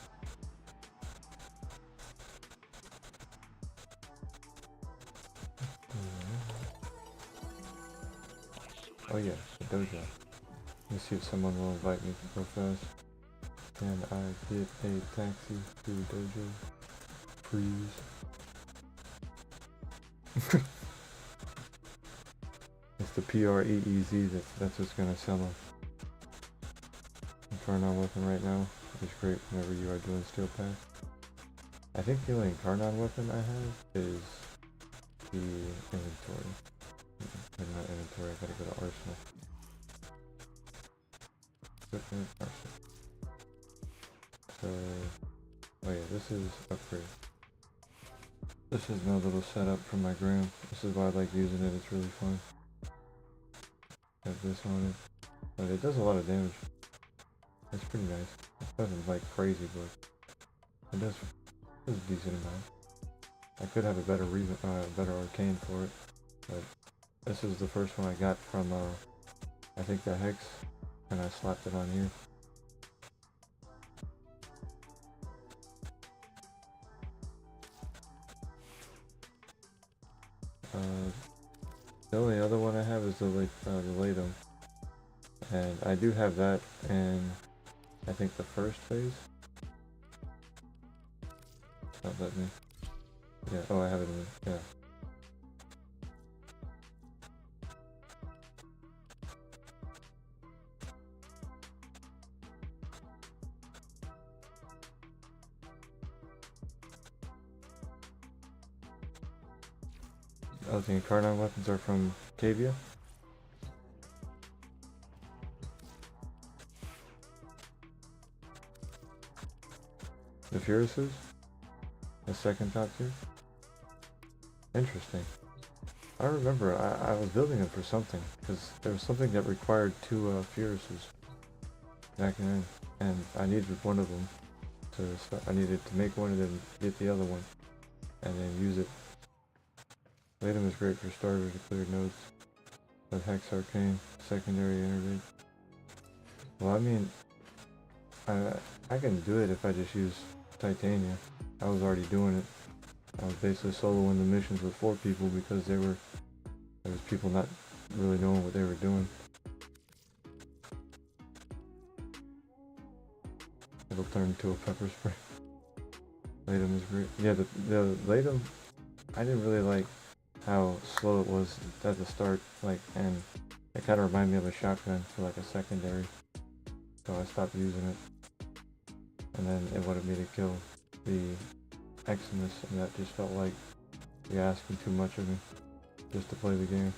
Oh yeah, the dojo. Let me see if someone will invite me real fast. Can I get a taxi to the dojo? Please. It's the PREEZ that's what's gonna sell them. I'm Carnon weapon right now. It's great whenever you are doing steel path. I think the only Carnon weapon I have is the inventory. Not inventory, I gotta go to arsenal. Equipment, arsenal. So, oh yeah, this is upgrade. This is my little setup for my gram. This is why I like using it, it's really fun. Have this on it. But it does a lot of damage. It's pretty nice. It doesn't like crazy, but it does a decent amount. I could have a better reason, better arcane for it, but this is the first one I got from, I think the Hex, and I slapped it on here. The only other one I have is the Latum, and I do have that in, I think, the first phase. Not let me. Yeah. Oh, I have it in. Yeah. I think Carnon weapons are from Cavia. The Furiouses? The second top tier? Interesting. I remember I was building them for something, because there was something that required 2 Furiouses back in, and I needed one of them to start. I needed to make one and then get the other one, and then use it. Latum is great for starter to clear nodes with Hex Arcane, secondary innervate. Well, I mean, I can do it if I just use Titania. I was already doing it. I was basically soloing the missions with 4 people because there was people not really knowing what they were doing. It'll turn into a pepper spray. Latum is great. Yeah, the Latum, I didn't really like how slow it was at the start, like, and it kind of reminded me of a shotgun for like a secondary, so I stopped using it. And then it wanted me to kill the Eximus, and that just felt like you're asking too much of me just to play the game.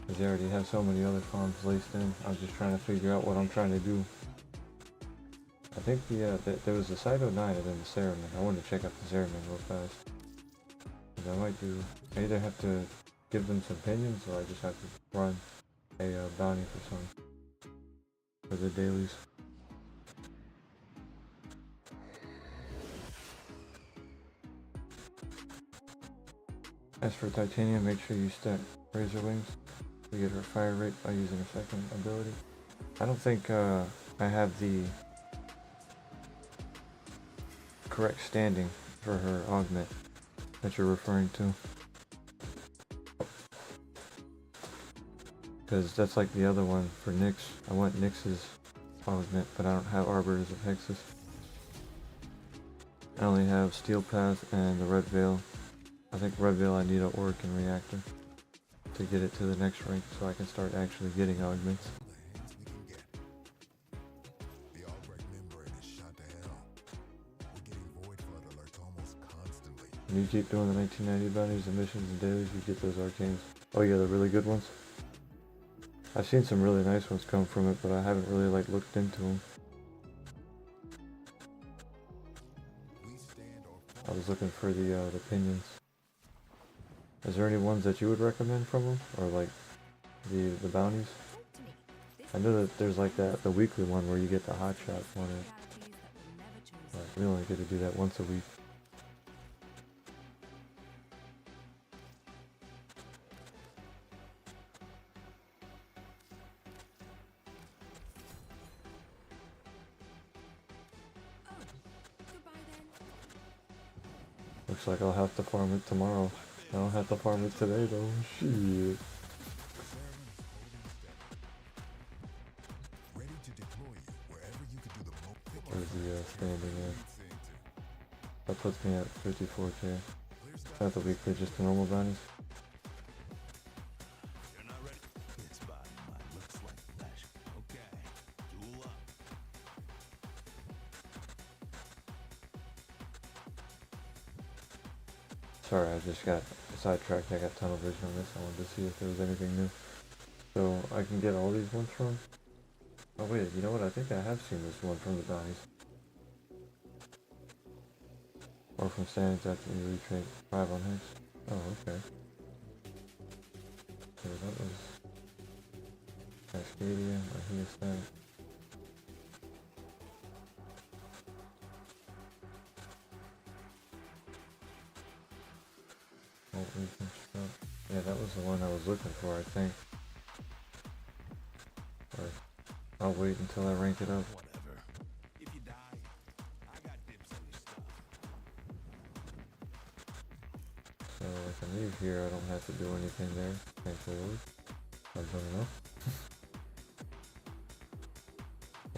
Because they already have so many other farms laced in. I was just trying to figure out what I'm trying to do. I think there was the Site 09 and then the Cereman. I wanted to check out the Cereman real fast. I might I either have to give them some pinions, or I just have to run a bounty for the dailies. As for Titanium, make sure you stack Razor Wings to get her fire rate by using her second ability. I don't think I have the correct standing for her augment that you're referring to. Because that's like the other one for Nyx. I want Nyx's augment, but I don't have Arbiters of Hexus. I only have Steel Path and the Red Veil. I think Red Veil I need an Oricon Reactor to get it to the next rank so I can start actually getting augments. The Albrecht membrane is shot to hell. We're getting void flood alerts almost constantly. When you keep doing the 1990 bounties and missions and dailies, you get those arcanes. Oh yeah, the really good ones. I've seen some really nice ones come from it, but I haven't really like looked into them. I was looking for the pinions. Is there any ones that you would recommend from them, or like the bounties? I know that there's like the weekly one where you get the hot shot on it. But we only get to do that once a week. Looks like I'll have to farm it tomorrow. I don't have to farm it today though. Shit. Where's the standing at? That puts me at 54k. Not the weekly, just the normal bounties. Sorry, I just got sidetracked. I got tunnel vision on this. I wanted to see if there was anything new. So I can get all these ones from? Oh wait, you know what? I think I have seen this one from the bounties. Or from standings after you retrade 5 on Hex. Oh, okay. So that was Cascadia, Mahiastat. Yeah, that was the one I was looking for, I think. But I'll wait until I rank it up. Whatever. If you die, I got dibs on your stuff. So I can leave here, I don't have to do anything there. Thank the Lord. I've done enough.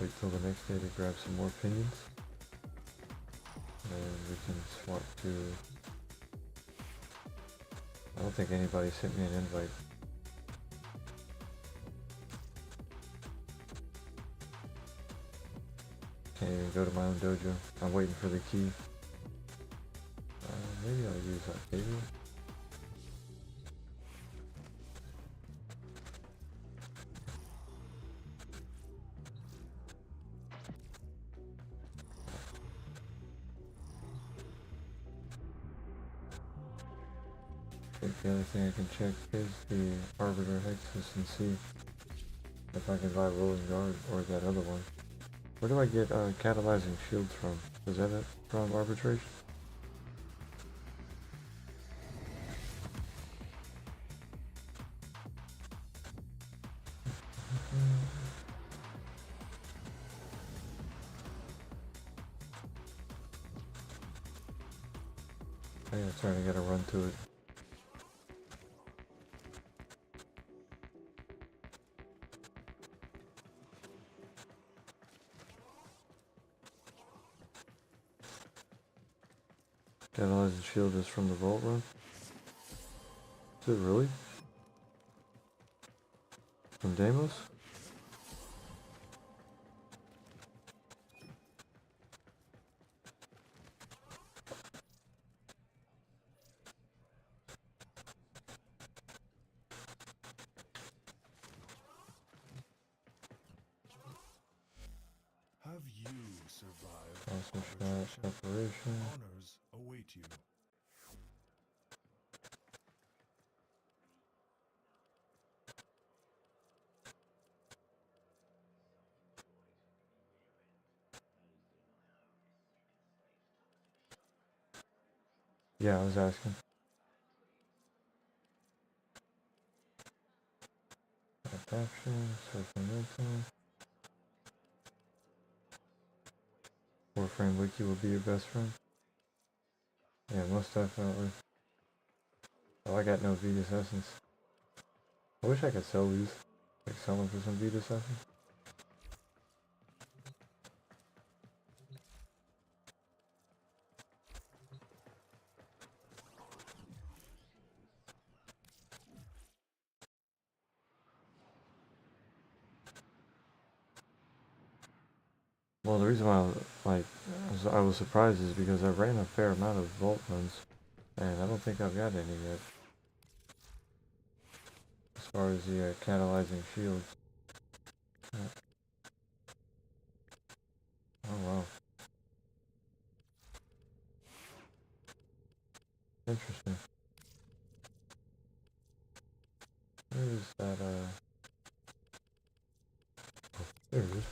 Wait till the next day to grab some more pinions. And we can swap to... I don't think anybody sent me an invite. Can't even go to my own dojo. I'm waiting for the key. Maybe I'll use Octavia. I think the other thing I can check is the Arbiter Hexus and see if I can buy Rolling Guard or that other one. Where do I get catalyzing shields from? Is that it from arbitration? I am trying to get a run to it. Catalyzing shield is from the vault run? Is it really? From Deimos? Have you survived? Awesome shot, separation. Honors await you. Yeah, I was asking. Action, circumvention. Warframe Wiki will be your best friend. Yeah, most definitely. Oh, I got no Vetus Essence. I wish I could sell these. Like sell them for some Vetus Essence. Well, the reason why I was surprised is because I ran a fair amount of vault runs And I don't think I've got any yet. As far as the catalyzing shields. Oh wow. Interesting. Where is that, oh, there it is.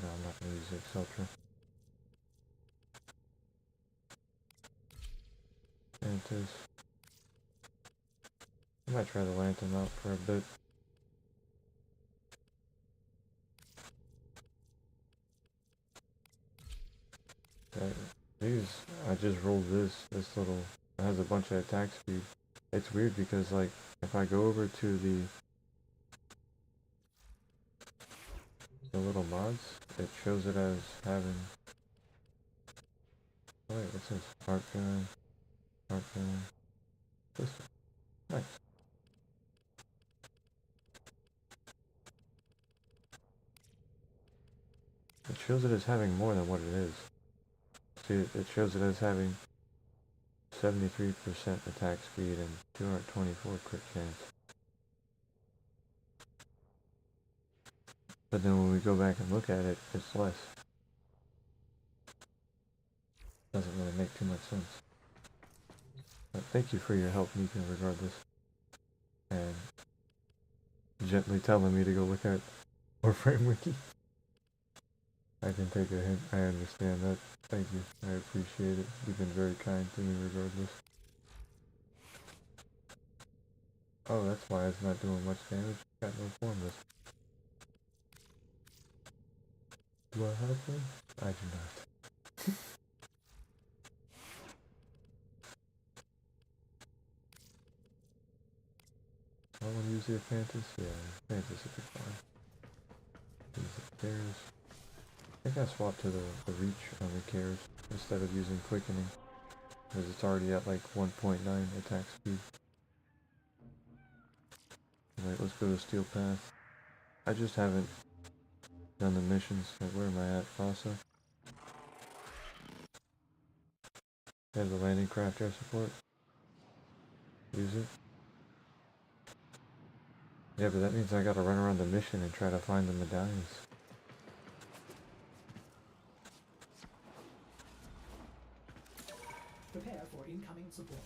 No, I'm not gonna use the Exceltra. Mantis. I might try the Lantern out for a bit. I just rolled this little, it has a bunch of attack speed. It's weird because like, if I go over to the little mods, it shows it as having, oh wait, what's this? Arc gun, this one. Nice. It shows it as having more than what it is. See, it shows it as having 73% attack speed and 224 crit chance. But then when we go back and look at it, it's less. Doesn't really make too much sense. But thank you for your help, Nika, regardless. And gently telling me to go look at Warframe Wiki. I can take a hint. I understand that. Thank you. I appreciate it. You've been very kind to me regardless. Oh, that's why it's not doing much damage. Got no formless. Do I have one? I do not. I want to use the Aphantis? Yeah, Aphantis would be fine. Use the Cares. I think I swapped to the Reach on the Cares instead of using Quickening. Because it's already at like 1.9 attack speed. Alright, let's go to Steel Path. I just haven't done the missions. Like, where am I at? Fossa? Have the landing craft air support. Use it. Yeah, but that means I gotta run around the mission and try to find the medallions. Prepare for incoming support.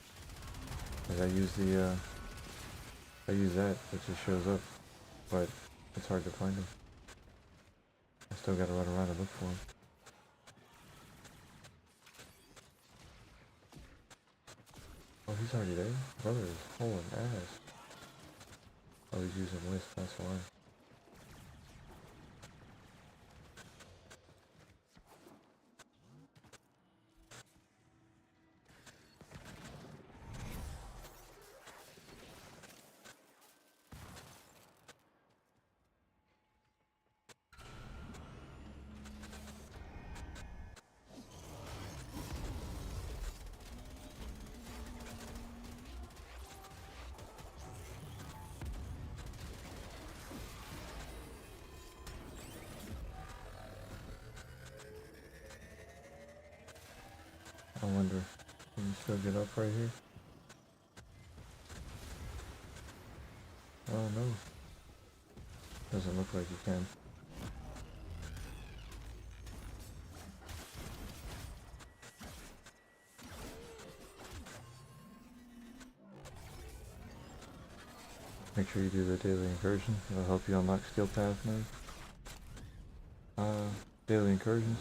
Cause I use the, I use that, it just shows up, but it's hard to find them. I still gotta run around and look for them. Oh, he's already there? Brother is hauling ass. Oh, he's using Wisp, that's why. I wonder, can you still get up right here? Oh no. Doesn't look like you can. Make sure you do the daily incursion. It'll help you unlock Steel Path now. Daily incursions.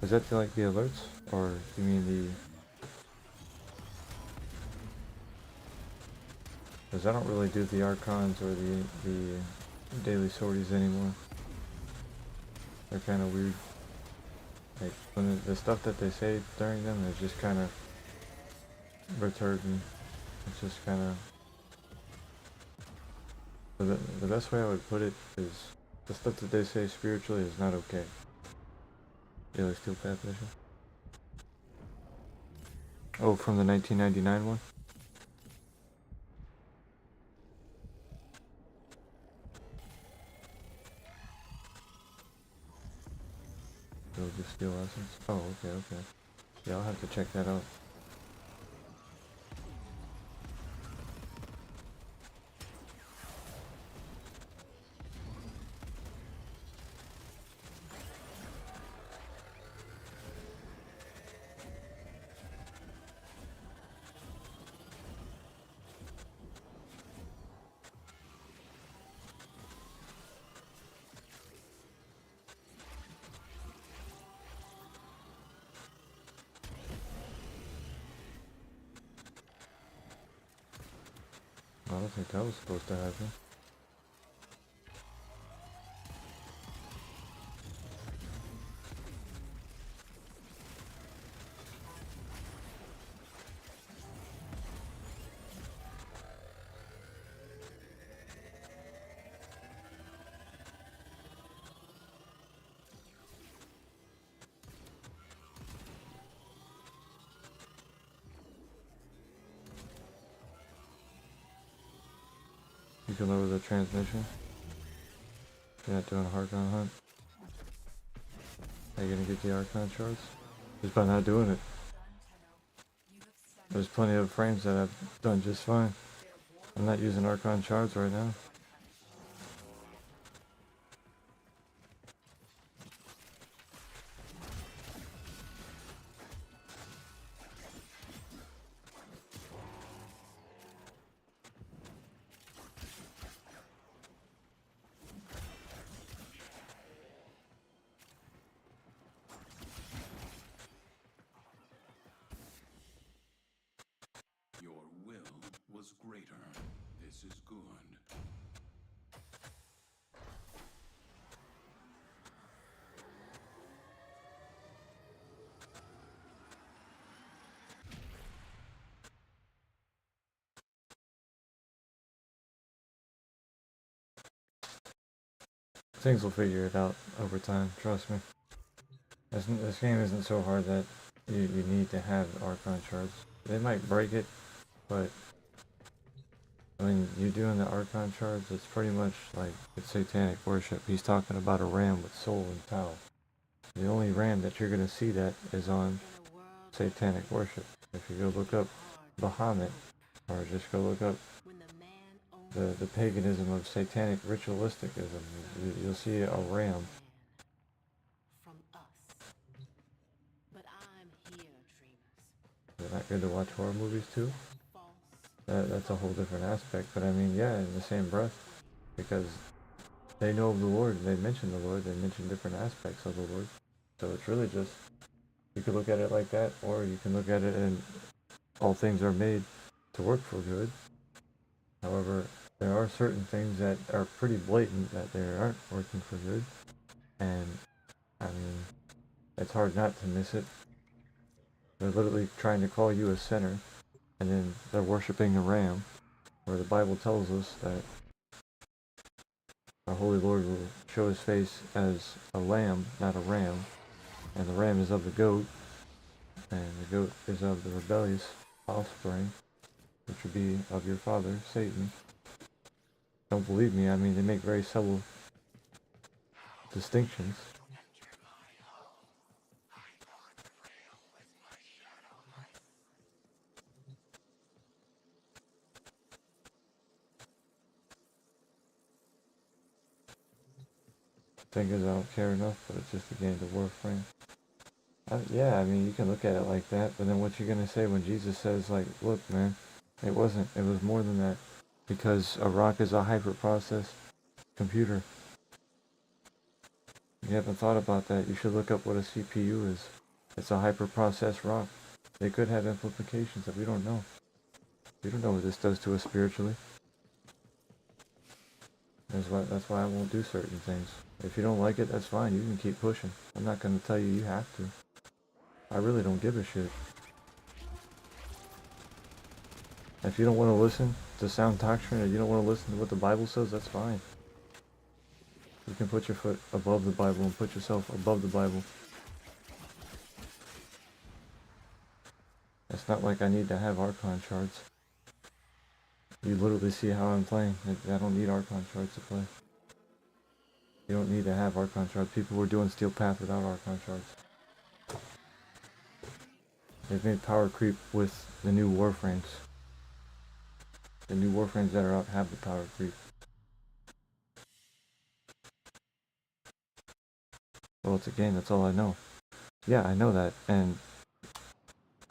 Is that like the alerts? Or you mean the... Because I don't really do the Archons or the daily sorties anymore. They're kind of weird. Like, when the stuff that they say during them, it just kind of perturbed me. It's just kind of... The best way I would put it is, the stuff that they say spiritually is not okay. Daily Steel Path mission. Oh, from the 1999 one? It'll just Steel Essence. Oh, okay, okay. Yeah, I'll have to check that out. I don't think that was supposed to happen. You can lower the transmission. You're not doing a Archon hunt. How you gonna get the Archon shards? Just by not doing it. There's plenty of frames that I've done just fine. I'm not using Archon shards right now. Your will was greater. This is good. Things will figure it out over time, trust me. This game isn't so hard that you need to have Archon shards. They might break it, but when you're doing the Archon shards, it's pretty much like it's satanic worship. He's talking about a ram with soul and power. The only ram that you're going to see that is on satanic worship. If you go look up Bahamut, or just go look up the paganism of satanic ritualisticism, you'll see a ram. From us. But I'm here, dreamers. Is it not good to watch horror movies too? False. That's a whole different aspect, but I mean, yeah, in the same breath, because they know of the Lord, they mention the Lord, they mention different aspects of the Lord. So it's really just, you could look at it like that, or you can look at it and all things are made to work for good. However, there are certain things that are pretty blatant that they aren't working for good, and I mean, it's hard not to miss it. They're literally trying to call you a sinner, and then they're worshiping a ram, where the Bible tells us that our Holy Lord will show his face as a lamb, not a ram, and the ram is of the goat, and the goat is of the rebellious offspring, which would be of your father, Satan. Don't believe me, I mean, they make very subtle distinctions. Thing is, I don't care enough, but it's just a game to Warframe. Yeah, I mean, you can look at it like that, but then what you gonna say when Jesus says, like, look, man, it wasn't, it was more than that, because a rock is a hyper-processed computer. You haven't thought about that, you should look up what a CPU is. It's a hyper-processed rock. They could have implications that we don't know. We don't know what this does to us spiritually. That's why I won't do certain things. If you don't like it, that's fine, you can keep pushing. I'm not gonna tell you you have to. I really don't give a shit. If you don't want to listen to sound doctrine, or you don't want to listen to what the Bible says, that's fine. You can put your foot above the Bible and put yourself above the Bible. It's not like I need to have Archon shards. You literally see how I'm playing. I don't need Archon shards to play. You don't need to have Archon shards. People were doing Steel Path without Archon shards. They've made power creep with the new Warframes. The new Warframes that are out have the power creep. Well, it's a game, that's all I know. Yeah, I know that, and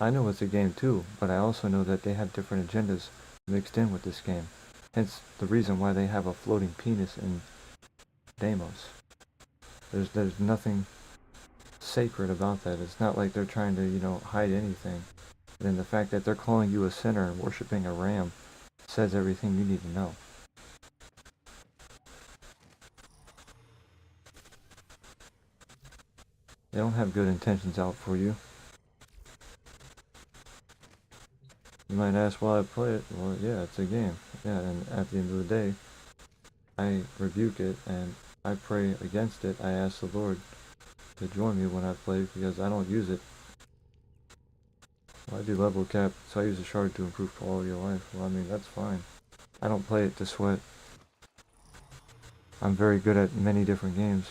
I know it's a game too, but I also know that they have different agendas mixed in with this game. Hence the reason why they have a floating penis in Deimos. There's nothing sacred about that. It's not like they're trying to, hide anything. And the fact that they're calling you a sinner and worshipping a ram says everything you need to know. They don't have good intentions out for you. You might ask why I play it. Well, yeah, it's a game. Yeah, and at the end of the day, I rebuke it and I pray against it. I ask the Lord to join me when I play because I don't use it. Well, I do level cap, so I use a shard to improve quality of life. Well, I mean, that's fine. I don't play it to sweat. I'm very good at many different games.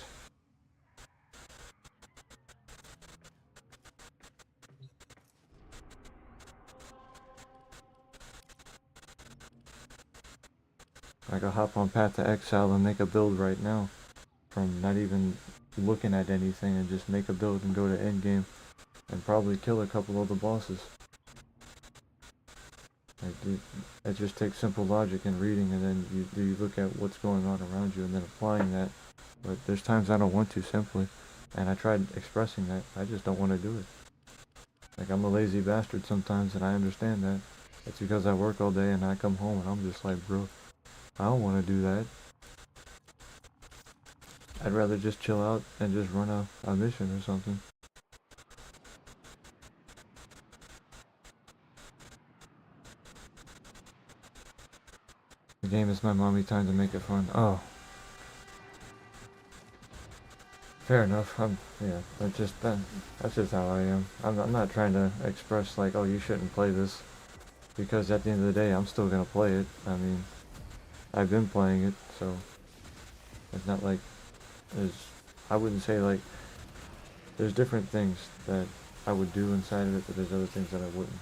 I could hop on Path to Exile and make a build right now from not even looking at anything and just make a build and go to endgame and probably kill a couple of the bosses. It just takes simple logic and reading, and then you look at what's going on around you and then applying that. But there's times I don't want to simply, and I tried expressing that. I just don't want to do it. Like, I'm a lazy bastard sometimes, and I understand that. It's because I work all day and I come home and I'm just like, bro, I don't want to do that. I'd rather just chill out and just run a mission or something. The game is my mommy time to make it fun. Oh. Fair enough. That's just how I am. I'm not trying to express like, oh, you shouldn't play this. Because at the end of the day, I'm still gonna play it. I mean, I've been playing it, so it's not like I wouldn't say like there's different things that I would do inside of it, but there's other things that I wouldn't.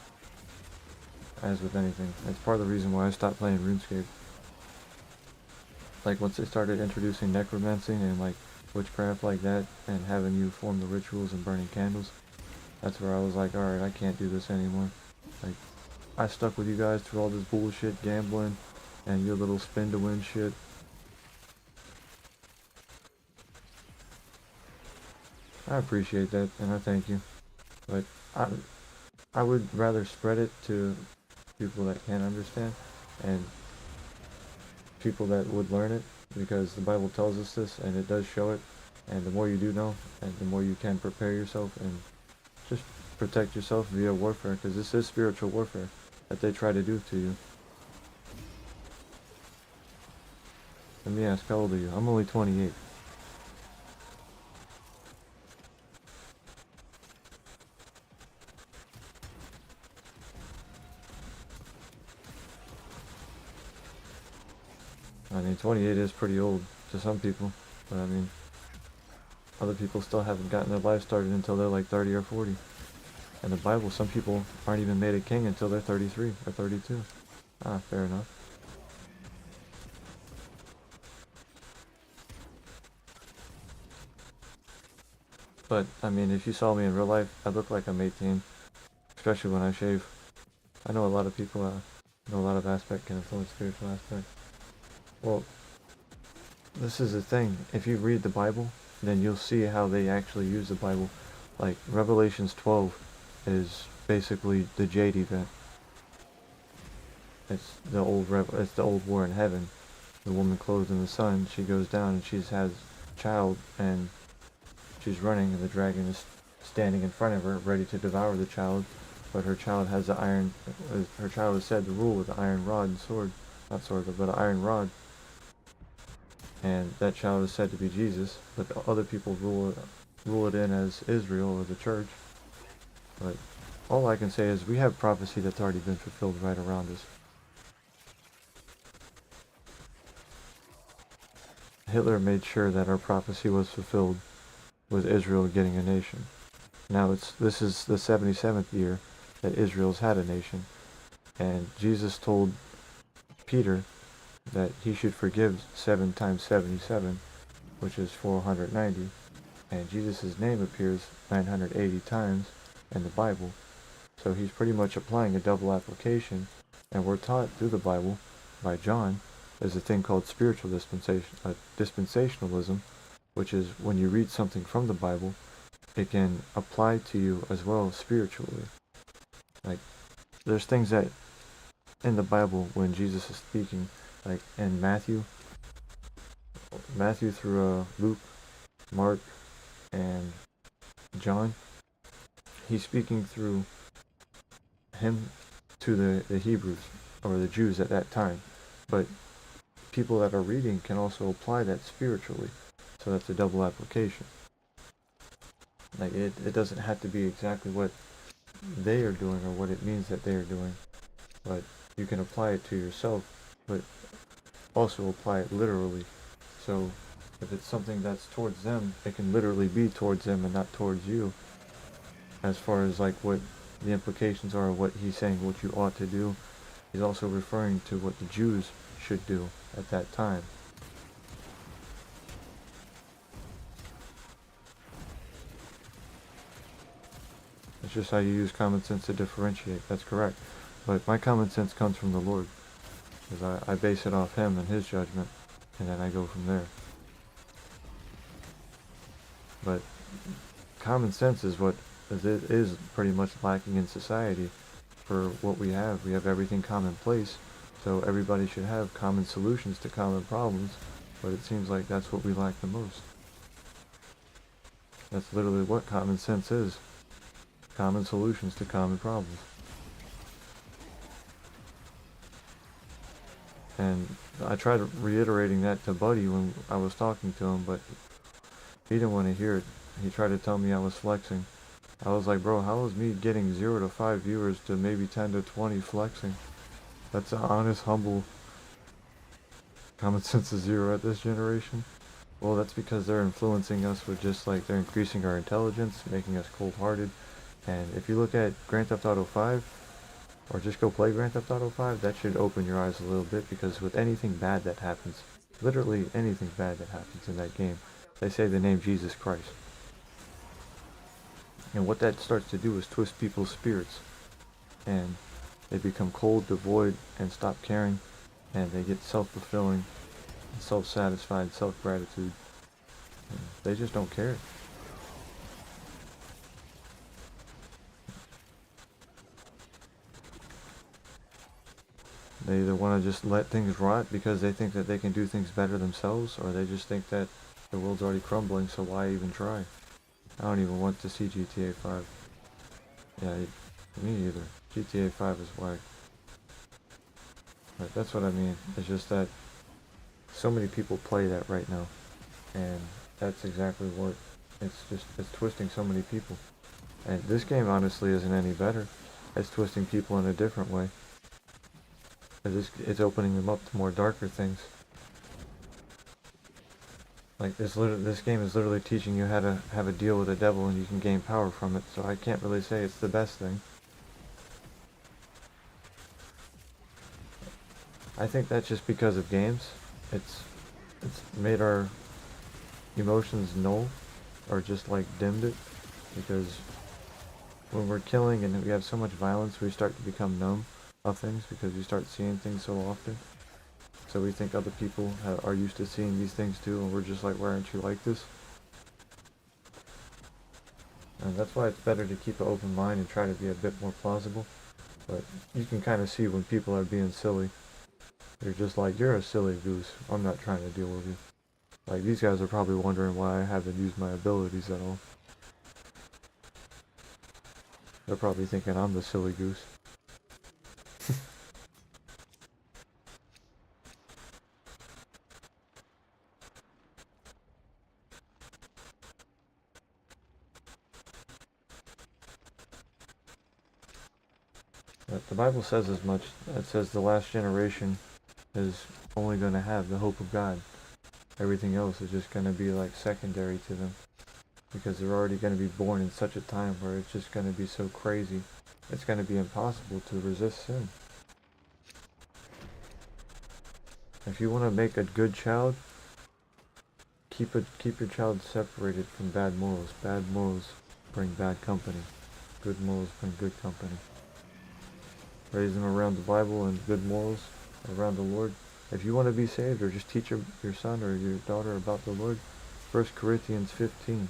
As with anything. That's part of the reason why I stopped playing RuneScape. Like, once they started introducing necromancy and like witchcraft like that, and having you form the rituals and burning candles, that's where I was like, alright, I can't do this anymore. Like, I stuck with you guys through all this bullshit gambling and your little spin to win shit. I appreciate that and I thank you. But I would rather spread it to people that can't understand and people that would learn it, because the Bible tells us this and it does show it, and the more you do know and the more you can prepare yourself and just protect yourself via warfare, because this is spiritual warfare that they try to do to you. Let me ask, how old are you? I'm only 28. I mean, 28 is pretty old to some people, but I mean, other people still haven't gotten their life started until they're like 30 or 40. In the Bible, some people aren't even made a king until they're 33 or 32. Ah, fair enough. But, I mean, if you saw me in real life, I look like I'm 18, especially when I shave. I know a lot of people, know a lot of aspect can influence spiritual aspect. Well, this is the thing. If you read the Bible, then you'll see how they actually use the Bible. Like, Revelations 12 is basically the Jade event. It's the old war in heaven. The woman clothed in the sun, she goes down and she has a child, and she's running, and the dragon is standing in front of her, ready to devour the child. But her child has her child is said to rule with an iron rod and sword. Not sword, but an iron rod. And that child is said to be Jesus, but the other people rule it in as Israel or the church. But all I can say is we have prophecy that's already been fulfilled right around us. Hitler made sure that our prophecy was fulfilled with Israel getting a nation. Now this is the 77th year, that Israel's had a nation. And Jesus told Peter that he should forgive 7 times 77, which is 490. And Jesus' name appears 980 times in the Bible. So he's pretty much applying a double application. And we're taught through the Bible by John, there's a thing called spiritual dispensationalism, which is when you read something from the Bible, it can apply to you as well spiritually. Like, there's things that in the Bible when Jesus is speaking, like in Matthew through Luke, Mark, and John, he's speaking through him to the Hebrews or the Jews at that time. But people that are reading can also apply that spiritually. So that's a double application. Like it doesn't have to be exactly what they are doing or what it means that they are doing, but you can apply it to yourself, but also apply it literally. So if it's something that's towards them, it can literally be towards them and not towards you, as far as like what the implications are of what he's saying, what you ought to do. He's also referring to what the Jews should do at that time. It's just how you use common sense to differentiate. That's correct. But my common sense comes from the Lord, because I base it off him and his judgment, and then I go from there. But common sense is what is pretty much lacking in society for what we have. We have everything commonplace, so everybody should have common solutions to common problems, but it seems like that's what we lack the most. That's literally what common sense is. Common solutions to common problems. And I tried reiterating that to Buddy when I was talking to him, but he didn't want to hear it. He tried to tell me I was flexing. I was like, bro, how is me getting 0 to 5 viewers to maybe 10 to 20 flexing? That's an honest, humble. Common sense is 0 at this generation. Well, that's because they're influencing us with just like, they're increasing our intelligence, making us cold-hearted. And if you look at Grand Theft Auto 5, or just go play Grand Theft Auto 5, that should open your eyes a little bit, because with anything bad that happens, literally anything bad that happens in that game, they say the name Jesus Christ. And what that starts to do is twist people's spirits, and they become cold, devoid, and stop caring, and they get self-fulfilling, self-satisfied, self-gratitude. They just don't care. They either want to just let things rot because they think that they can do things better themselves, or they just think that the world's already crumbling, so why even try? I don't even want to see GTA 5. Yeah, me either. GTA 5 is whack. But that's what I mean. It's just that so many people play that right now, and that's exactly what it's twisting so many people. And this game honestly isn't any better. It's twisting people in a different way. It's opening them up to more darker things. Like this game is literally teaching you how to have a deal with the devil, and you can gain power from it. So I can't really say it's the best thing. I think that's just because of games. It's made our emotions null, or just like dimmed it, because when we're killing and we have so much violence, we start to become numb of things, because we start seeing things so often. So we think other people are used to seeing these things too, and we're just like, why aren't you like this? And that's why it's better to keep an open mind and try to be a bit more plausible. But you can kind of see when people are being silly. They're just like, you're a silly goose. I'm not trying to deal with you. Like, these guys are probably wondering why I haven't used my abilities at all. They're probably thinking I'm the silly goose. But the Bible says as much. It says the last generation is only going to have the hope of God. Everything else is just going to be like secondary to them, because they're already going to be born in such a time where it's just going to be so crazy it's going to be impossible to resist sin. If you want to make a good child, keep your child separated from bad morals. Bad morals bring bad company. Good morals bring good company. Raise them around the Bible and good morals, around the Lord. If you want to be saved, or just teach your son or your daughter about the Lord, 1 Corinthians 15,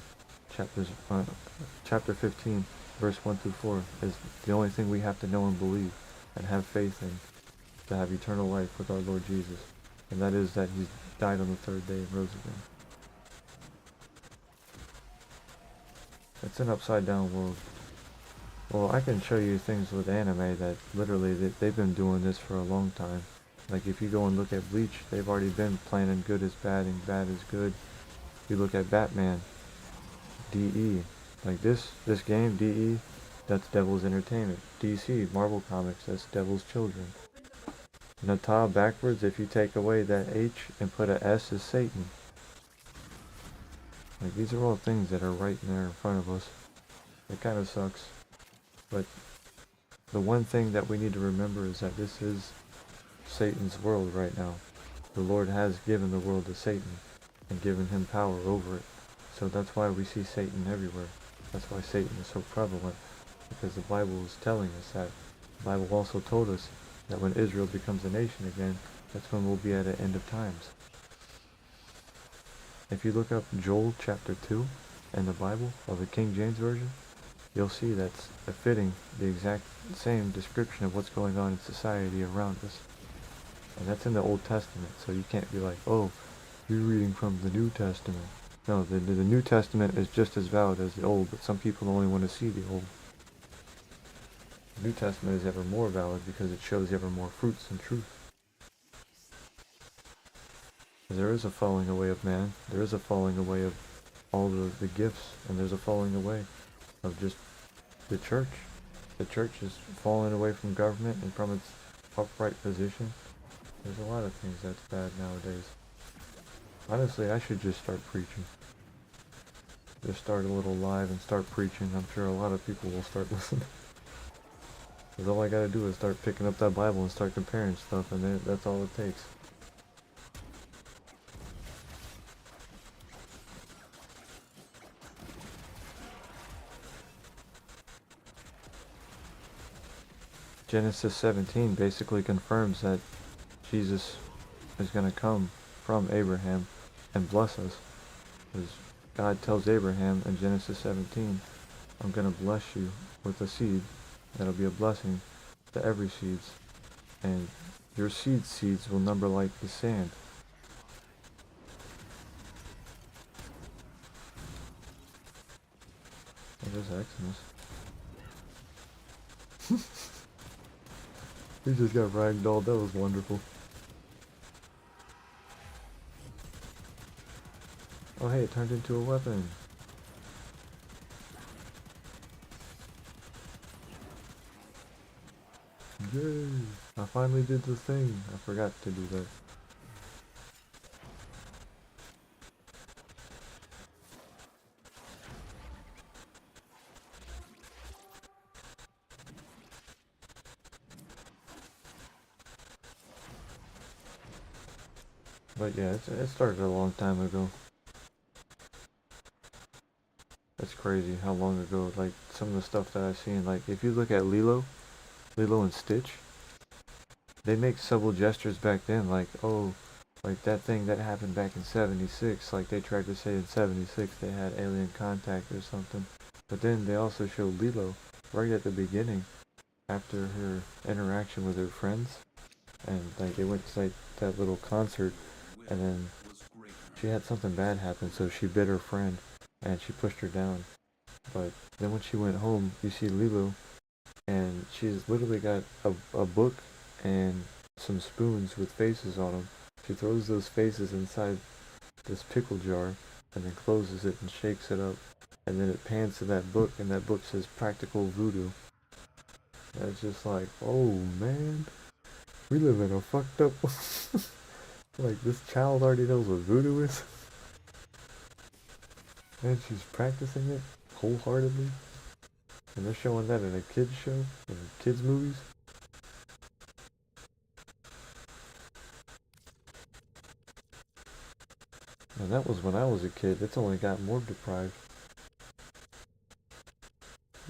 chapter 15, verse 1 through 4, is the only thing we have to know and believe and have faith in to have eternal life with our Lord Jesus. And that is that he died on the third day and rose again. It's an upside down world. Well, I can show you things with anime that literally they've been doing this for a long time. Like if you go and look at Bleach, they've already been planning good is bad and bad is good. You look at Batman, DE, like this game, DE, that's Devil's Entertainment. DC, Marvel Comics, that's Devil's Children. Nata backwards, if you take away that H and put a S, is Satan. Like these are all things that are right there in front of us. It kind of sucks. But the one thing that we need to remember is that this is Satan's world right now. The Lord has given the world to Satan and given him power over it. So that's why we see Satan everywhere. That's why Satan is so prevalent. Because the Bible is telling us that. The Bible also told us that when Israel becomes a nation again, that's when we'll be at the end of times. If you look up Joel chapter 2 in the Bible, of the King James Version, you'll see that's fitting the exact same description of what's going on in society around us. And that's in the Old Testament, so you can't be like, oh, you're reading from the New Testament. No, the New Testament is just as valid as the Old, but some people only want to see the Old. The New Testament is ever more valid because it shows ever more fruits and truth. There is a falling away of man, there is a falling away of all the gifts, and there's a falling away of just the church. The church is falling away from government and from its upright position. There's a lot of things that's bad nowadays. Honestly, I should just start preaching. Just start a little live and start preaching. I'm sure a lot of people will start listening. Because all I gotta do is start picking up that Bible and start comparing stuff, and that's all it takes. Genesis 17 basically confirms that Jesus is going to come from Abraham and bless us. Because God tells Abraham in Genesis 17, I'm going to bless you with a seed that'll be a blessing to every seeds. And your seeds will number like the sand. Oh, there's Xmas. We just got ragdolled, that was wonderful. Oh hey, it turned into a weapon. Yay! I finally did the thing. I forgot to do that. But yeah, it started a long time ago. It's crazy how long ago, like, some of the stuff that I've seen, like, if you look at Lilo and Stitch, they make subtle gestures back then, like, oh, like that thing that happened back in 76, like they tried to say in 76 they had alien contact or something. But then they also showed Lilo right at the beginning, after her interaction with her friends, and like they went to like that little concert, and then she had something bad happen, so she bit her friend, and she pushed her down. But then when she went home, you see Lilo, and she's literally got a book and some spoons with faces on them. She throws those faces inside this pickle jar, and then closes it and shakes it up, and then it pans to that book, and that book says Practical Voodoo. And it's just like, oh man, we live in a fucked up... Like, this child already knows what voodoo is, and she's practicing it wholeheartedly. And they're showing that in a kids show, in kids movies. And that was when I was a kid. It's only got more deprived.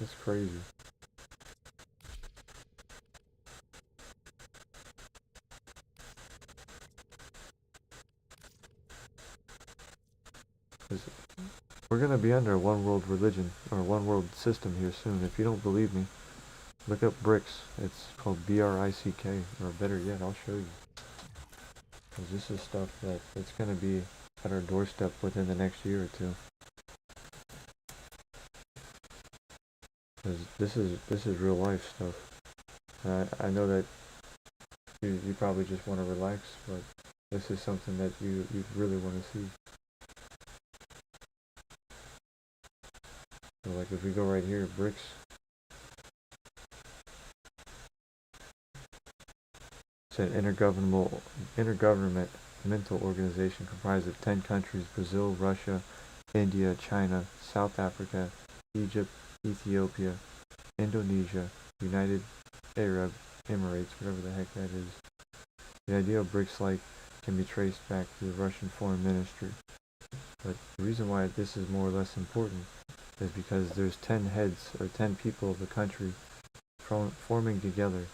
It's crazy. 'Cause we're gonna be under a one world religion or one world system here soon. If you don't believe me, look up BRICS. It's called BRICK, or better yet, I'll show you. Because this is stuff that it's gonna be at our doorstep within the next year or two. Because this is real life stuff. I know that you probably just want to relax, but this is something that you really want to see. So like if we go right here, BRICS. It's an intergovernmental organization comprised of 10 countries: Brazil, Russia, India, China, South Africa, Egypt, Ethiopia, Indonesia, United Arab Emirates, whatever the heck that is. The idea of BRICS can be traced back to the Russian Foreign Ministry. But the reason why this is more or less important is because there's 10 heads or 10 people of the country forming together.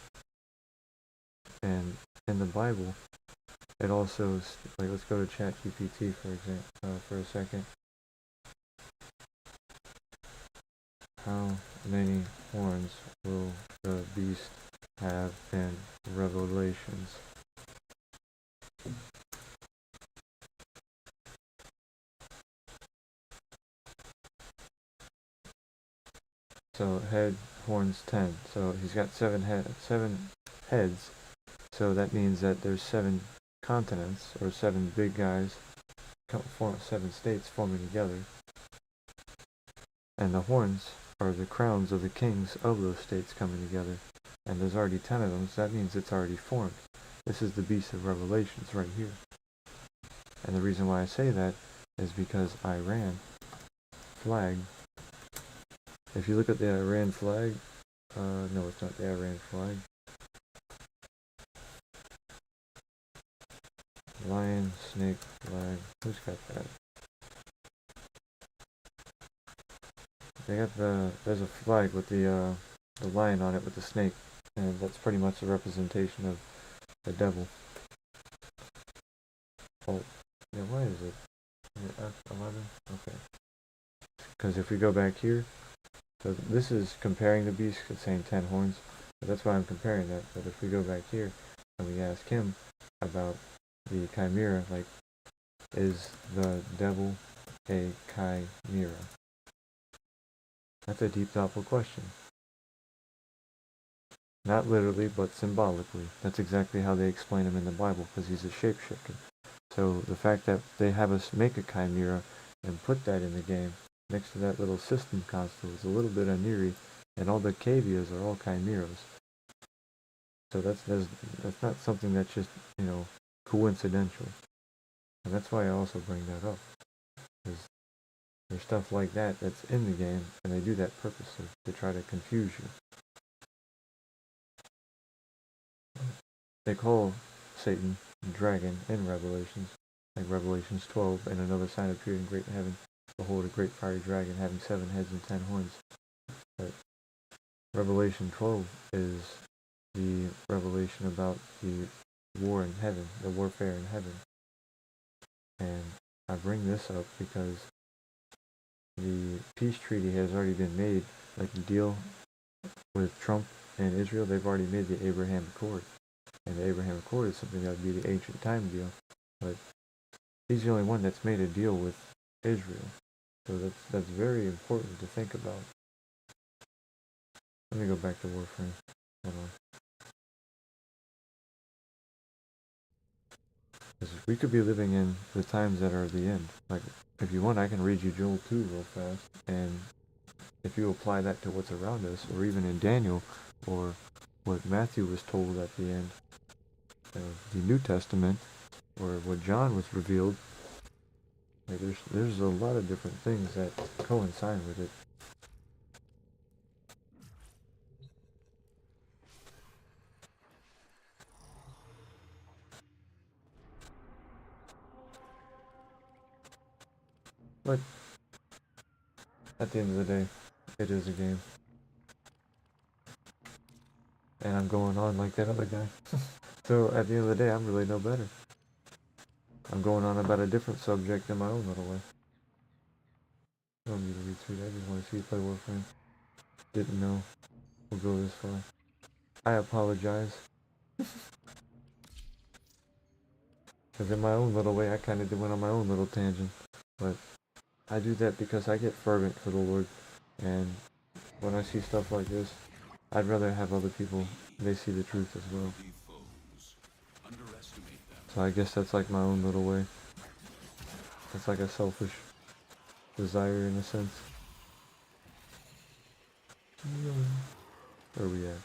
And in the Bible, it also, let's go to ChatGPT for a second. How many horns will the beast have in Revelations? So head, horns, 10. So he's got seven heads. So that means that there's 7 continents, or 7 big guys, 7 states forming together. And the horns are the crowns of the kings of those states coming together. And there's already 10 of them, so that means it's already formed. This is the beast of Revelations right here. And the reason why I say that is because Iran flag, if you look at the Iran flag, no, it's not the Iran flag. Lion, snake, flag. Who's got that? They got there's a flag with the lion on it with the snake, and that's pretty much a representation of the devil. Oh, yeah, why is it? F11? Okay. Because if we go back here, so this is comparing the beast, it's saying 10 horns, but that's why I'm comparing that. But if we go back here, and we ask him about the chimera, is the devil a chimera? That's a deep, thoughtful question. Not literally, but symbolically. That's exactly how they explain him in the Bible, because he's a shapeshifter. So the fact that they have us make a chimera and put that in the game next to that little system console is a little bit uneery, and all the cavias are all chimeras. So that's not something that's just, coincidental. And that's why I also bring that up. Because there's stuff like that that's in the game, and they do that purposely to try to confuse you. They call Satan dragon in Revelations, like Revelations 12, and another sign appeared in great heaven. Behold, a great fiery dragon having 7 heads and 10 horns. But Revelation 12 is the revelation about the war in heaven, the warfare in heaven. And I bring this up because the peace treaty has already been made, like the deal with Trump and Israel. They've already made the Abraham Accord. And the Abraham Accord is something that would be the ancient time deal. But he's the only one that's made a deal with Israel. So that's very important to think about. Let me go back to Warframe. Hold on. Because we could be living in the times that are the end. Like, if you want, I can read you Joel 2 real fast. And if you apply that to what's around us, or even in Daniel, or what Matthew was told at the end of the New Testament, or what John was revealed, like there's a lot of different things that coincide with it. But at the end of the day, it is a game. And I'm going on like that other guy. So at the end of the day, I'm really no better. I'm going on about a different subject in my own little way. I don't need to retweet, I just want to see you play Warframe. Didn't know we'll go this far. I apologize. Because in my own little way, I kind of went on my own little tangent. But I do that because I get fervent for the Lord. And when I see stuff like this, I'd rather have other people, they see the truth as well. So I guess that's like my own little way. It's like a selfish desire in a sense. Where are we at?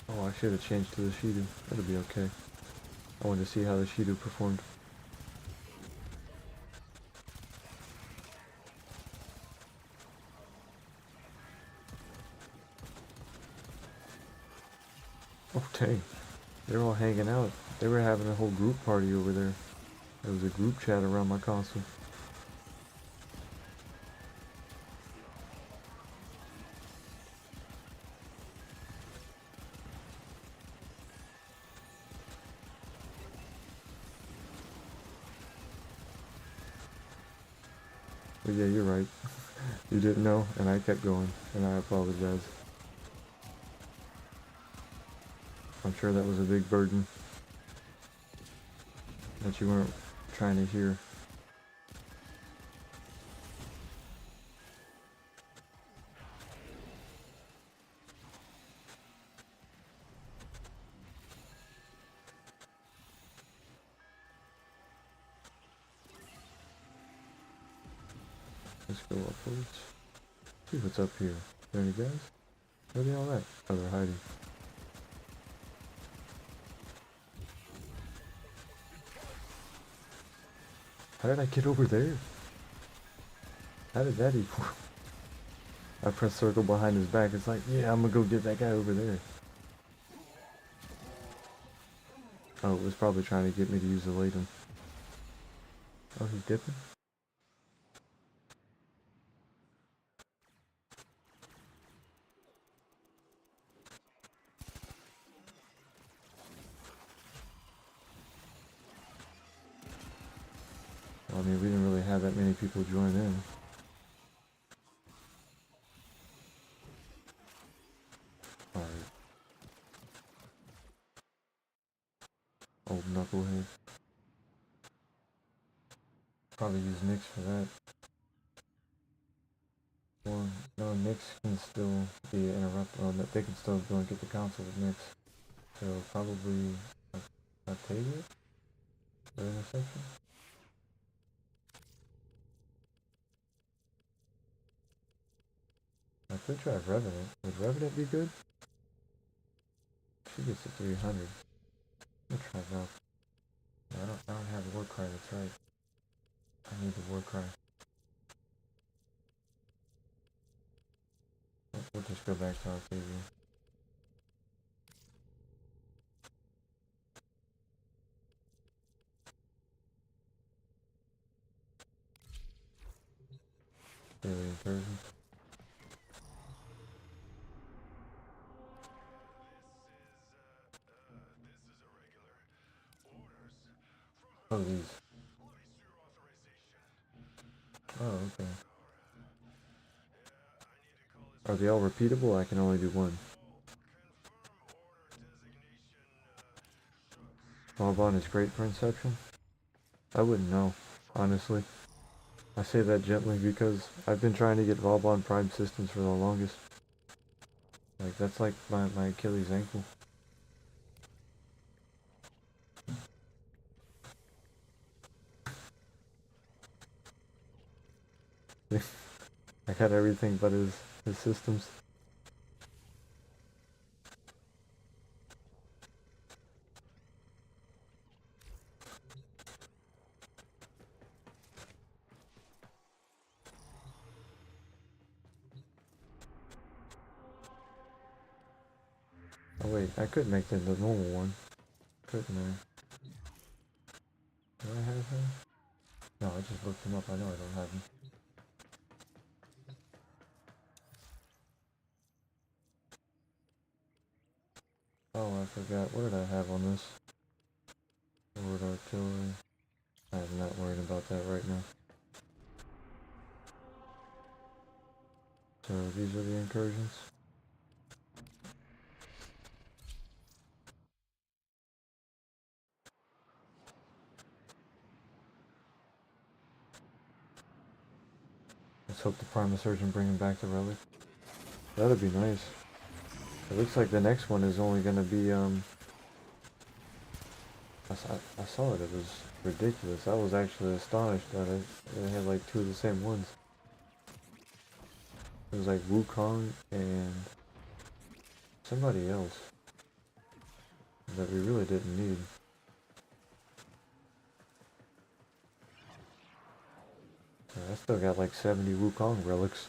Oh, I should have changed to the Shido. That'll be okay. I wanted to see how the Shido performed. Oh dang, they're all hanging out. They were having a whole group party over there. There was a group chat around my console. But yeah, you're right. You didn't know, and I kept going, and I apologize. I'm sure that was a big burden that you weren't trying to hear. Let's go upwards. See what's up here. There any guys? Where are they all at? Oh, they're hiding. How did I get over there? How did that equal? I pressed circle behind his back. It's like, yeah, I'm gonna go get that guy over there. Oh, it was probably trying to get me to use the Laden. Oh, he's dipping? Well, I mean, we didn't really have that many people join in. Alright. Old knucklehead. Probably use Nyx for that. Well, no, Nyx can still be interrupted. Well, they can still go and get the console with Nyx. So probably Octavia? Or intersection? I could try Revenant. Would Revenant be good? She gets to 300. I'll try that. I don't have Warcry, that's right. I need the Warcry. We'll just go back to Octavia. Alien version. Oh, these. Oh, okay. Are they all repeatable? I can only do one. Vauban is great for Inception? I wouldn't know, honestly. I say that gently because I've been trying to get Vauban Prime systems for the longest. Like, that's like my Achilles ankle. I got everything but his systems. wait, I could make that the normal one, couldn't I? Do I have him? No, I just looked him up. I know I don't have him. Oh, I forgot. What did I have on this? Forward artillery. I'm not worried about that right now. So these are the incursions. Let's hope the Prima Surgeon bring him back to Relic. That'd be nice. It looks like the next one is only gonna be, I saw it, it was ridiculous. I was actually astonished that it had like two of the same ones. It was like Wukong and somebody else that we really didn't need. I still got like 70 Wukong relics.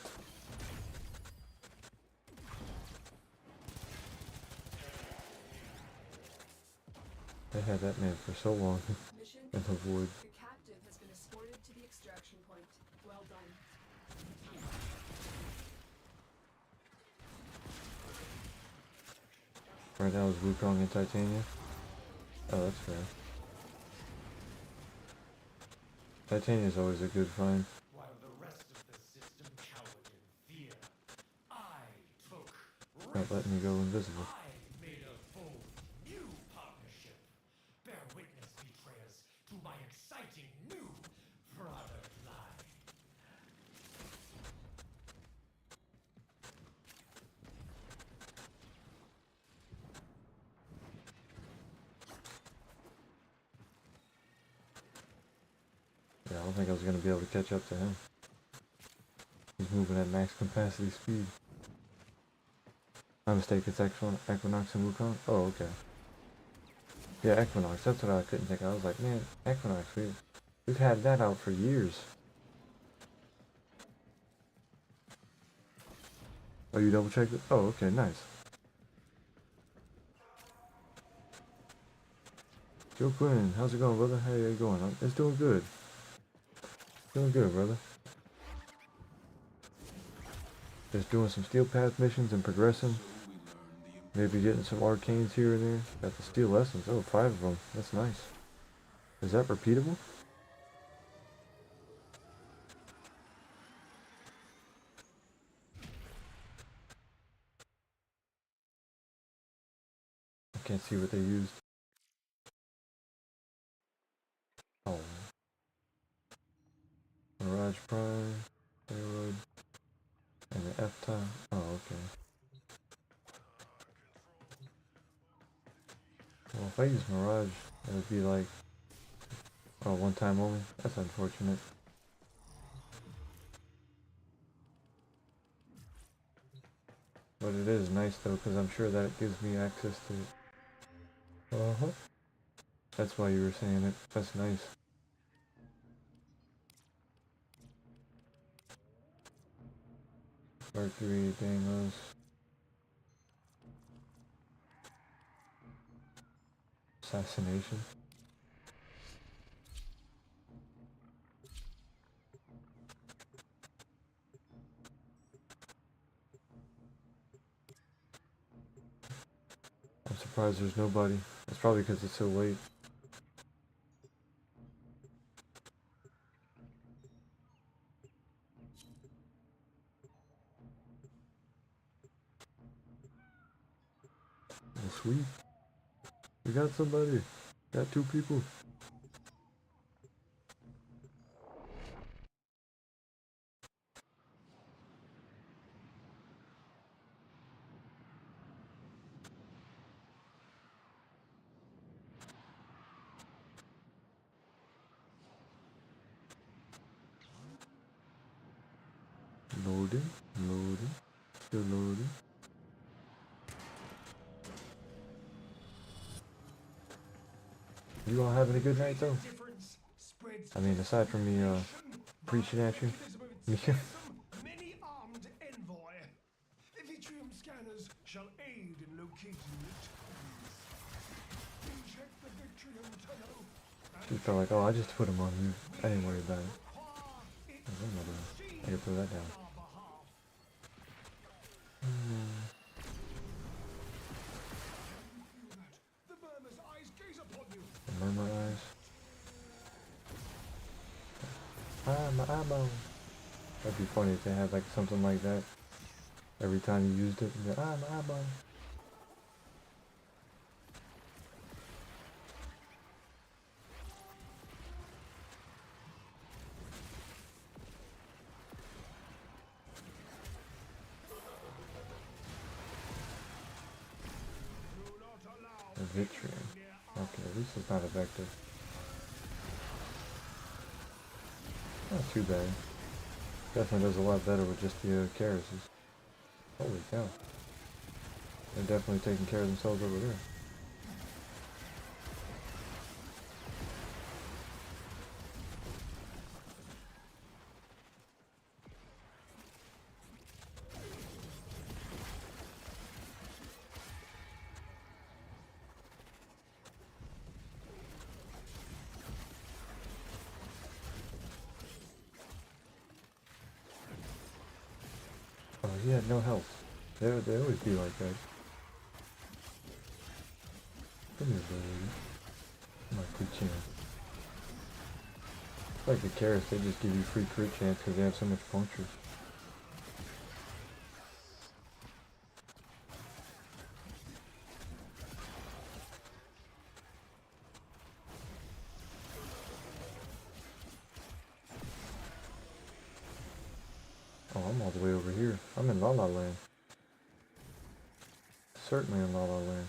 They had that man for so long Mission in the void. Your captive has been escorted to the extraction point. Well done. Right now is Wukong and Titania. Oh, that's fair. Titania's always a good find. While the rest of the system cowered in fear, I took Not letting me go invisible. I made a bold new partnership. Bear witness, betrayers, to my exciting new product line. Yeah, I don't think I was going to be able to catch up to him. He's moving at max capacity speed. My mistake, it's Equinox and Wukong? Oh, okay. Yeah, Equinox, that's what I couldn't think of. I was like, man, Equinox, we've had that out for years. Oh, you double checked it? Oh, okay, nice. Joe Quinn, how's it going, brother? How you going? It's doing good. Doing good, brother. Just doing some Steel Path missions and progressing. Maybe getting some arcanes here and there. Got the Steel Essence. Oh, 5 of them. That's nice. Is that repeatable? I can't see what they used. Oh. Mirage Prime, Railroad, and the F-Time. Oh, okay. Well, if I use Mirage, it would be like, oh, one time only? That's unfortunate. But it is nice though, because I'm sure that it gives me access to it. Uh-huh. That's why you were saying it. That's nice. Mercury, Deimos. Assassination. I'm surprised there's nobody. It's probably because it's so late. Oh, sweet. We got somebody. Got 2 people. Loading, loading, still loading. You all having a good night though? Difference spreads I mean, aside from me preaching at you. Yeah. many armed envoy. Evitrium scanners shall aid in locating it. She felt like, oh, I just put him on you. I didn't worry about it. Oh, what am I doing? I can throw that down. The murmur's eyes gaze upon you. The murmur eyes. Ah, my eyeball. That'd be funny if they had like something like that every time you used it. You'd be, ah, my eyeball. A Vitrium. Okay, at least it's not a vector. Not too bad. Definitely does a lot better with just the Karases. Holy cow. They're definitely taking care of themselves over there. Oh, he had no health. They always be like that. Come here, baby. My quick chance. Like the Karas, they just give you free crit chance because they have so much punctures. Oh, I'm all the way over here. I'm in La La Land. Certainly in La La Land.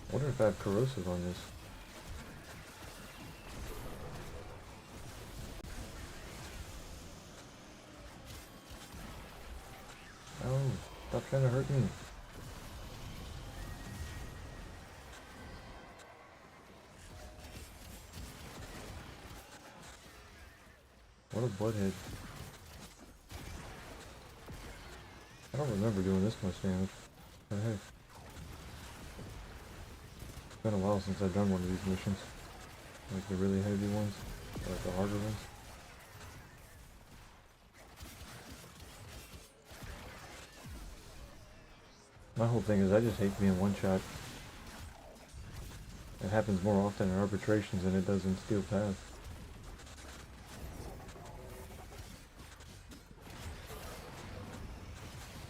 I wonder if I have corrosive on this. Oh, stop trying to hurt me. What a butthead. I don't remember doing this much damage. But hey. It's been a while since I've done one of these missions. Like the really heavy ones. Or like the harder ones. My whole thing is I just hate being one shot. It happens more often in arbitrations than it does in Steel Path.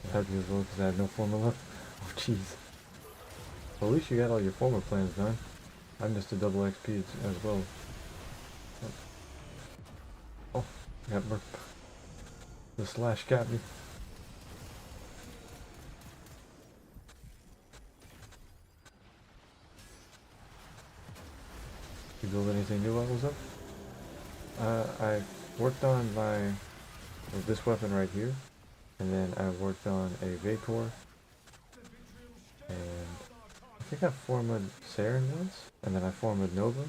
I'm happy as well because I have no former left. Oh jeez. Well, at least you got all your former plans done. I missed a double XP as well. Oh, got burnt. The slash got me. You build anything new while I was up? I worked on this weapon right here, and then I worked on a Vapor, and I think I formed Saren once, and then I formed Nova.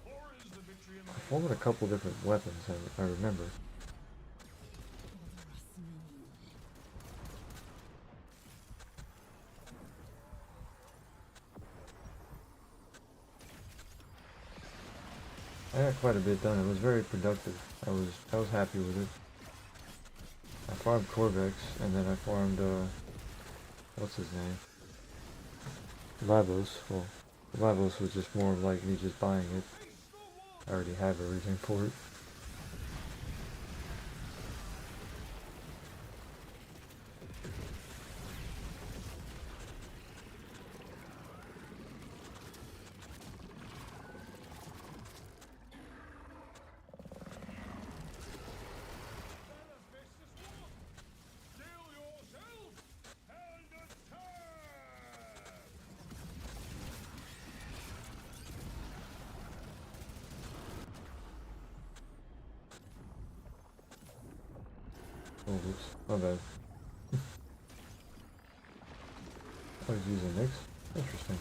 I formed a couple different weapons, I remember. I got quite a bit done. It was very productive. I was happy with it. I farmed Corvex, and then I farmed what's his name? Lavos. Well, Lavos was just more like me just buying it. I already have everything for it. Oh, whoops. My bad. I was using Nyx. Interesting.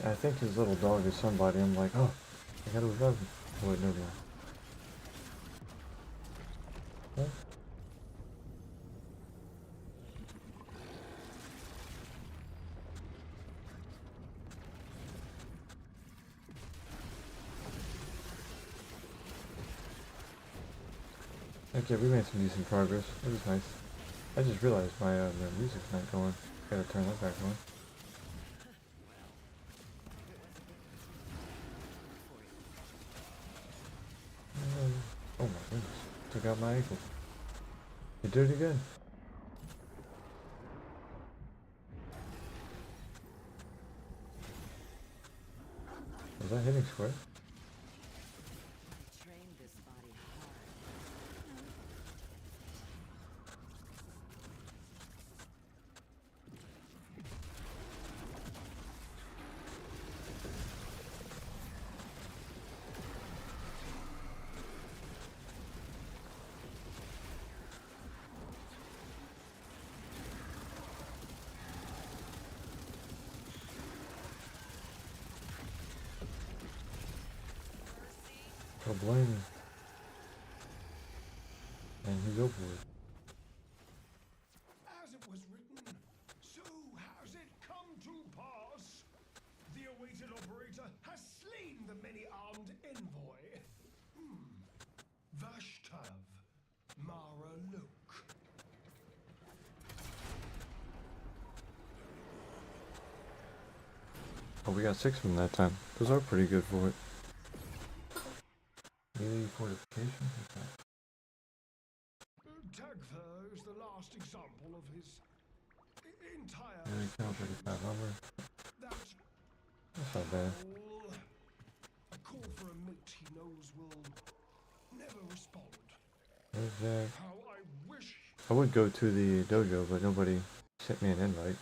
I think his little dog is somebody. I'm like, oh, I gotta revive him. Oh, wait, no, no. What? Okay, we made some decent progress. It was nice. I just realized my music's not going. Gotta turn that back on. Oh my goodness. Took out my ankle. You did it again. Was that hitting square? Train this body hard. Oh, blame me. And he's over it. As it was written, so has it come to pass. The awaited operator has slain the many-armed envoy. Vashtav, Mara Luke. Oh, we got 6 from that time. Those are pretty good for it. Melee fortification? What's that? Tagtha is the last example of his entire Melee count 35 armor. That's That's not bad. all. A call for a mate he knows will never respond. There's that. How I wish. I would go to the dojo, but nobody sent me an invite.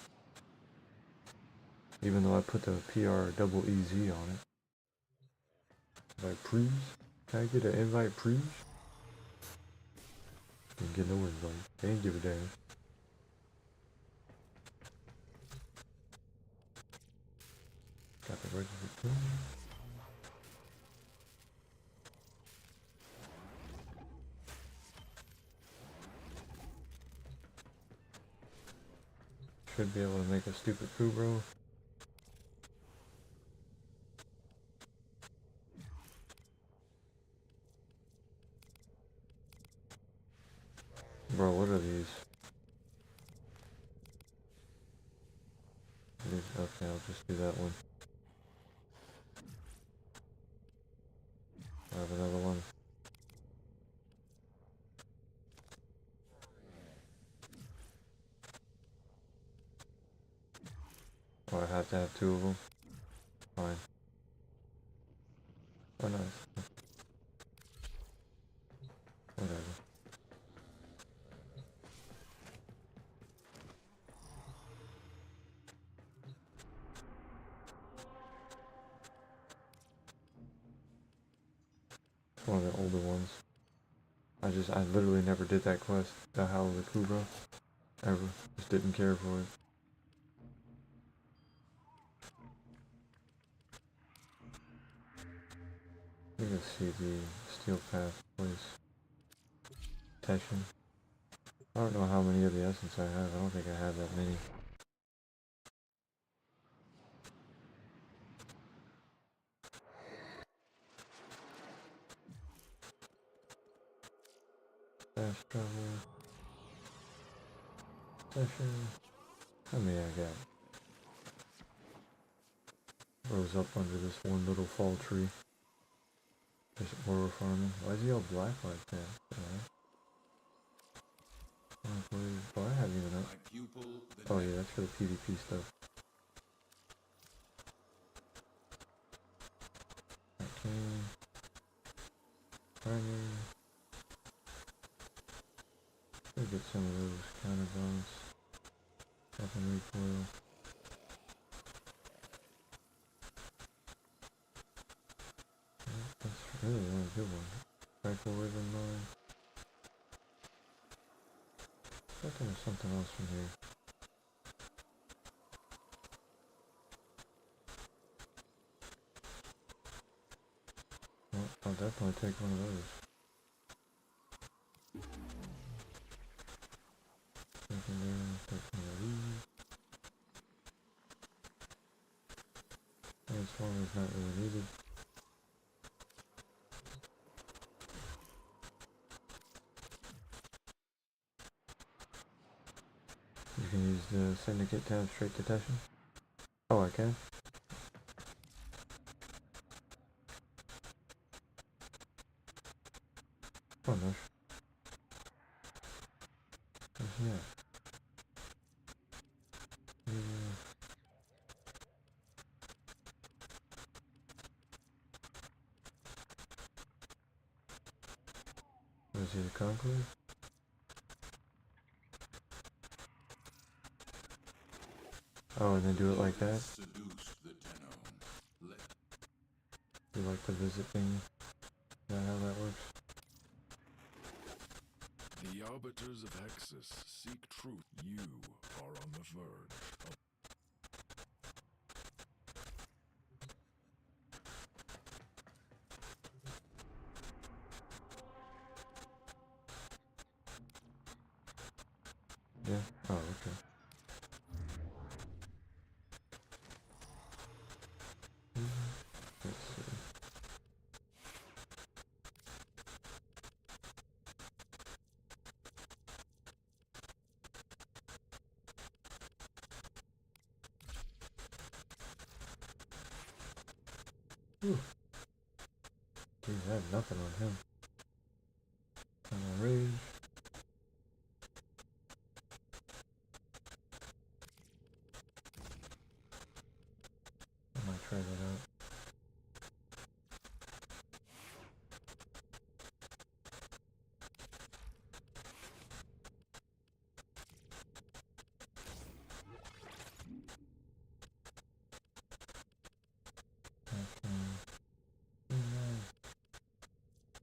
Even though I put the PREEZ on it. Invite please? Can I get an invite please? Didn't get no invite. They didn't give a damn. Got the registered too. Should be able to make a stupid Kubro. Bro, what are these? Okay, I'll just do that one. I have another one. Oh, I have to have 2 of them. Fine. Oh, nice. Whatever. It's one of the older ones. I literally never did that quest. The Howl of the Kubro. Ever. Just didn't care for it. You can see the Steel Path place. Teshin. I don't know how many of the essence I have. I don't think I have that many. Fast travel. Teshin. How many I got? Rose up under this one little fall tree. Just horror farming. Why is he all black like that? Oh, I haven't even up. My pupil, the Oh yeah, that's for the PvP stuff. Okay. primary. We'll get some of those counterbalance. Weapon recoil. That's really the only good one. Rifle ribbon line. I thought there was something else from here. Well, I'll definitely take one of those. Secondary, take one of these. Transformer's not really needed. You can use the Syndicate to have straight detection. Oh, I can? Oh, no. Where's he at? Yeah. Was he the Conqueror? Oh, and then do it like that? Seduced the Tenno. You like the visit thing? Is that how that works? The arbiters of Hexus seek truth. You are on the verge of... Yeah? Oh, okay. Let's see. Whew. Geez, I have nothing on him. Kind of rage. I might try that out.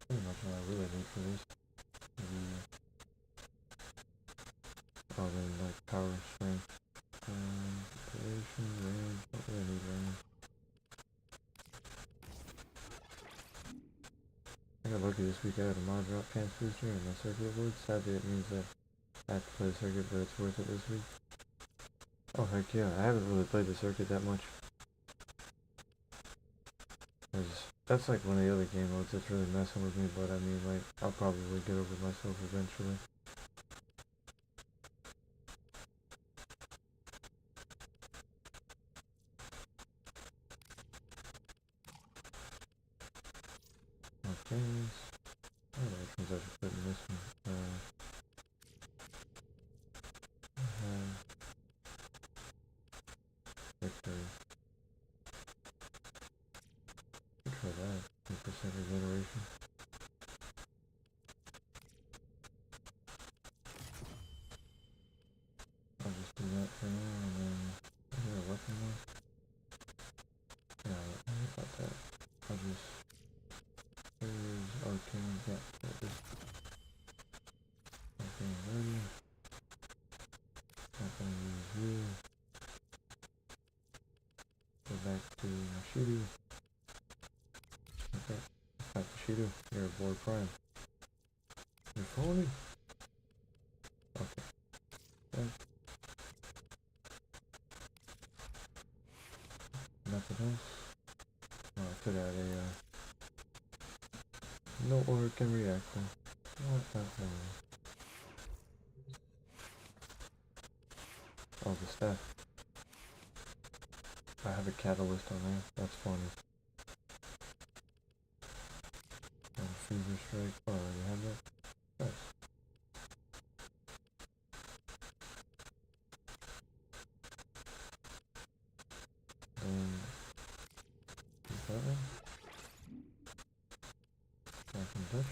Pretty much what I really need for this. Maybe, oh, then like power, strength, duration, range. Don't really need range. I got lucky this week. I had a mod drop pants booster and my circuit board. Sadly, it means that I have to play the circuit, but it's worth it this week. Oh heck yeah! I haven't really played the circuit that much. That's like one of the other game modes that's really messing with me, but I mean, like, I'll probably get over myself eventually. Okay. Oh, which ones I should put in this one? Victory. Good for that. 2% regeneration. I'll just do that for now, and then is there a weapon left? Yeah, how about that? I'll just there's arcane, yeah, there it is. Arcane ready. Not gonna use you. Go back to Mashidu. Okay, back to Shido. You're aboard Prime. You're falling? Okay. Good. Nothing else? Oh, I could add a, no organ reactor. Not that one. Oh, the staff. I have a catalyst on there. That's funny. And fever strike. Oh, I already have that. Nice. Then keep that one. I can touch.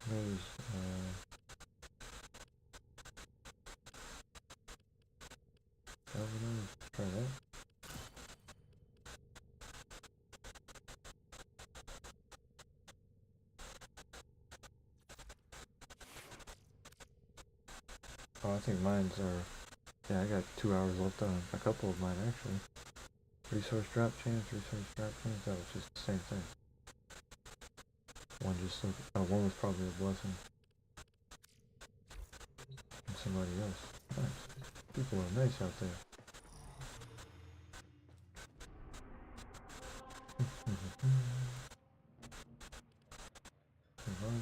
There's, try that. Oh, I think mine's are, yeah, I got 2 hours left on a couple of mine actually. Resource drop chance, that was just the same thing. One just looked, one was probably a blessing. And somebody else. Nice. People are nice out there. Survival.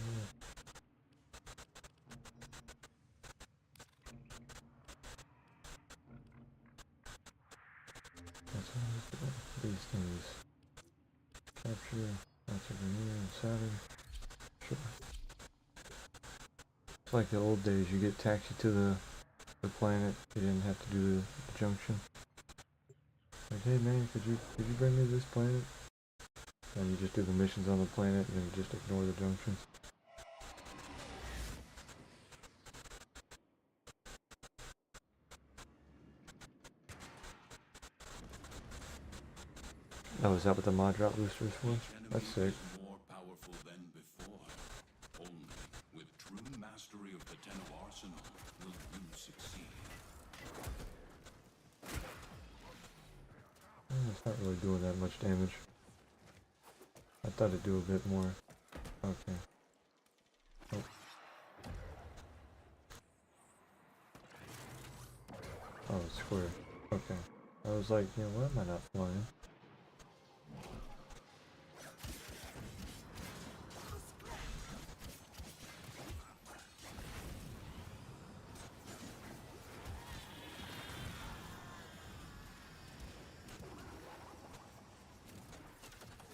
That's all I do. These things. Capture, that's a veneer and Saturn. Sure. It's like the old days, you get taxied to the planet, you didn't have to do the junction. Like, hey man, could you bring me to this planet? And you just do the missions on the planet and then you just ignore the junctions. Oh, is that what the mod drop boosters for? That's sick. More powerful than before. Only with true mastery of the Ten of Arsenal will you succeed. It's not really doing that much damage. I thought it'd do a bit more. Okay. Oh. Oh, it's square. Okay. I was like, you know, why am I not flying?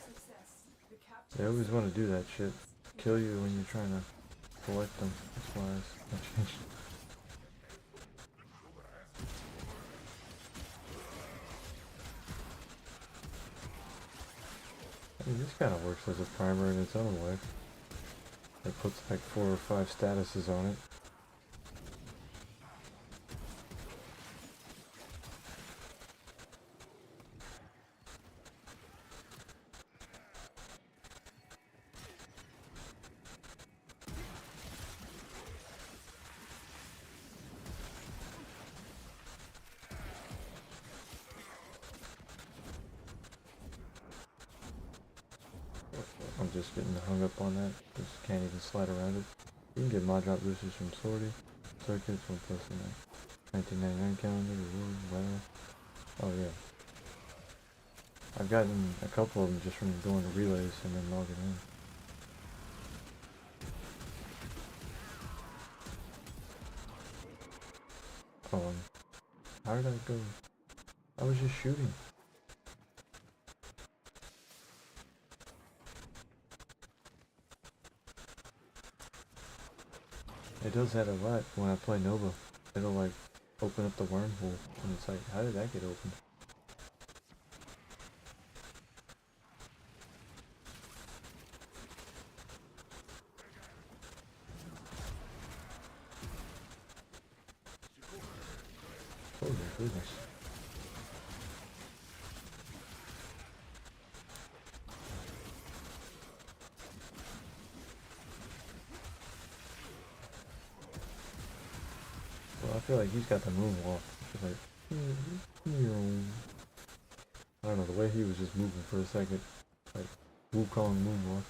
Success. The capture. They always want to do that shit. Kill you when you're trying to collect them. That's why I changed. I mean, this kind of works as a primer in its own way. It puts like 4 or 5 statuses on it. I'm just getting hung up on that. Just can't even slide around it. You can get mod drop boosters from Sortie, Circuits, from plus in that 1999 calendar, reward, wow. Oh yeah. I've gotten a couple of them just from going to relays and then logging in. Oh, how did I go? I was just shooting. It does that a lot when I play Nova. It'll like open up the wormhole and it's like, how did that get opened? Holy goodness. Well, I feel like he's got the moonwalk. It's like, I don't know, the way he was just moving for a second. Like, Wukong moonwalk.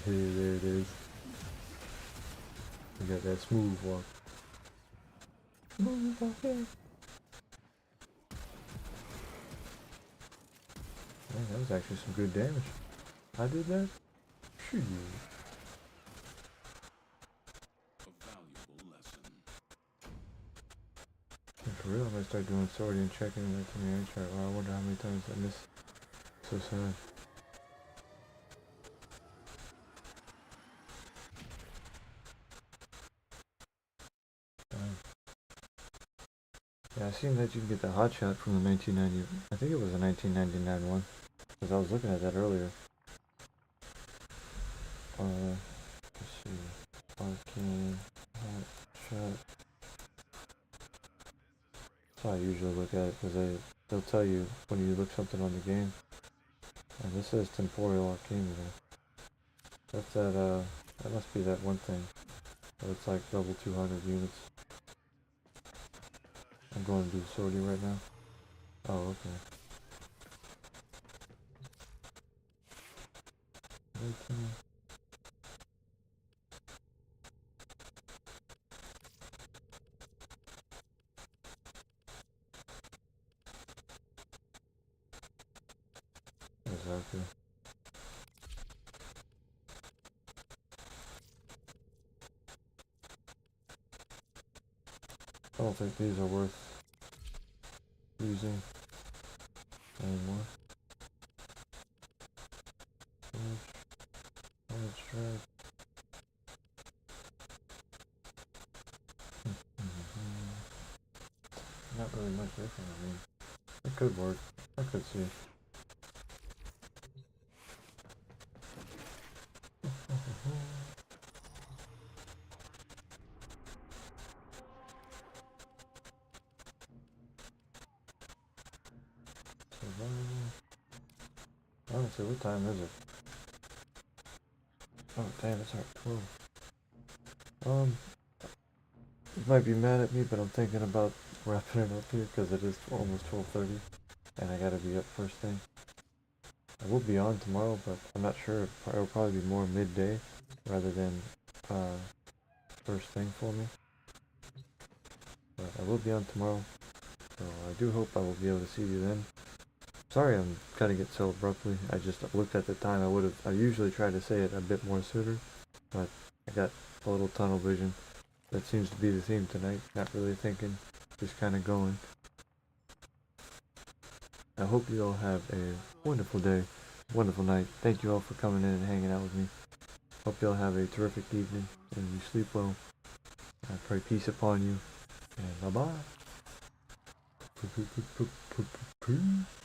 There it is. We got that smooth walk. Smooth walk, yeah. Man, that was actually some good damage. I did that? Shoo. A valuable lesson. And for real, I'm gonna start doing sorting and checking that to me chart. Wow, I wonder how many times I missed. So sad. Yeah, I seen that you can get the hot shot from the 1990. I think it was a 1999 one, because I was looking at that earlier. Let's see, Arcane hot shot. That's how I usually look at it, because they'll tell you when you look something on the game. And this says Temporal Arcane there. That's that must be that one thing. But it's like double 200 units. I'm going to do the sortie right now. Oh, okay. Okay. Exactly. I don't think these are worth using anymore. Let's try. Not really much different. I mean, it could work. I could see. Honestly, what time is it? Oh, damn, it's already 12. You might be mad at me, but I'm thinking about wrapping it up here because it is almost 12:30, and I gotta be up first thing. I will be on tomorrow, but I'm not sure. It'll probably be more midday rather than first thing for me. But I will be on tomorrow, so I do hope I will be able to see you then. Sorry I'm cutting it so abruptly. I just looked at the time. I usually try to say it a bit more sooner, but I got a little tunnel vision. That seems to be the theme tonight. Not really thinking, just kind of going. I hope you all have a wonderful day, wonderful night. Thank you all for coming in and hanging out with me. Hope you all have a terrific evening and you sleep well. I pray peace upon you, and bye-bye. Peace.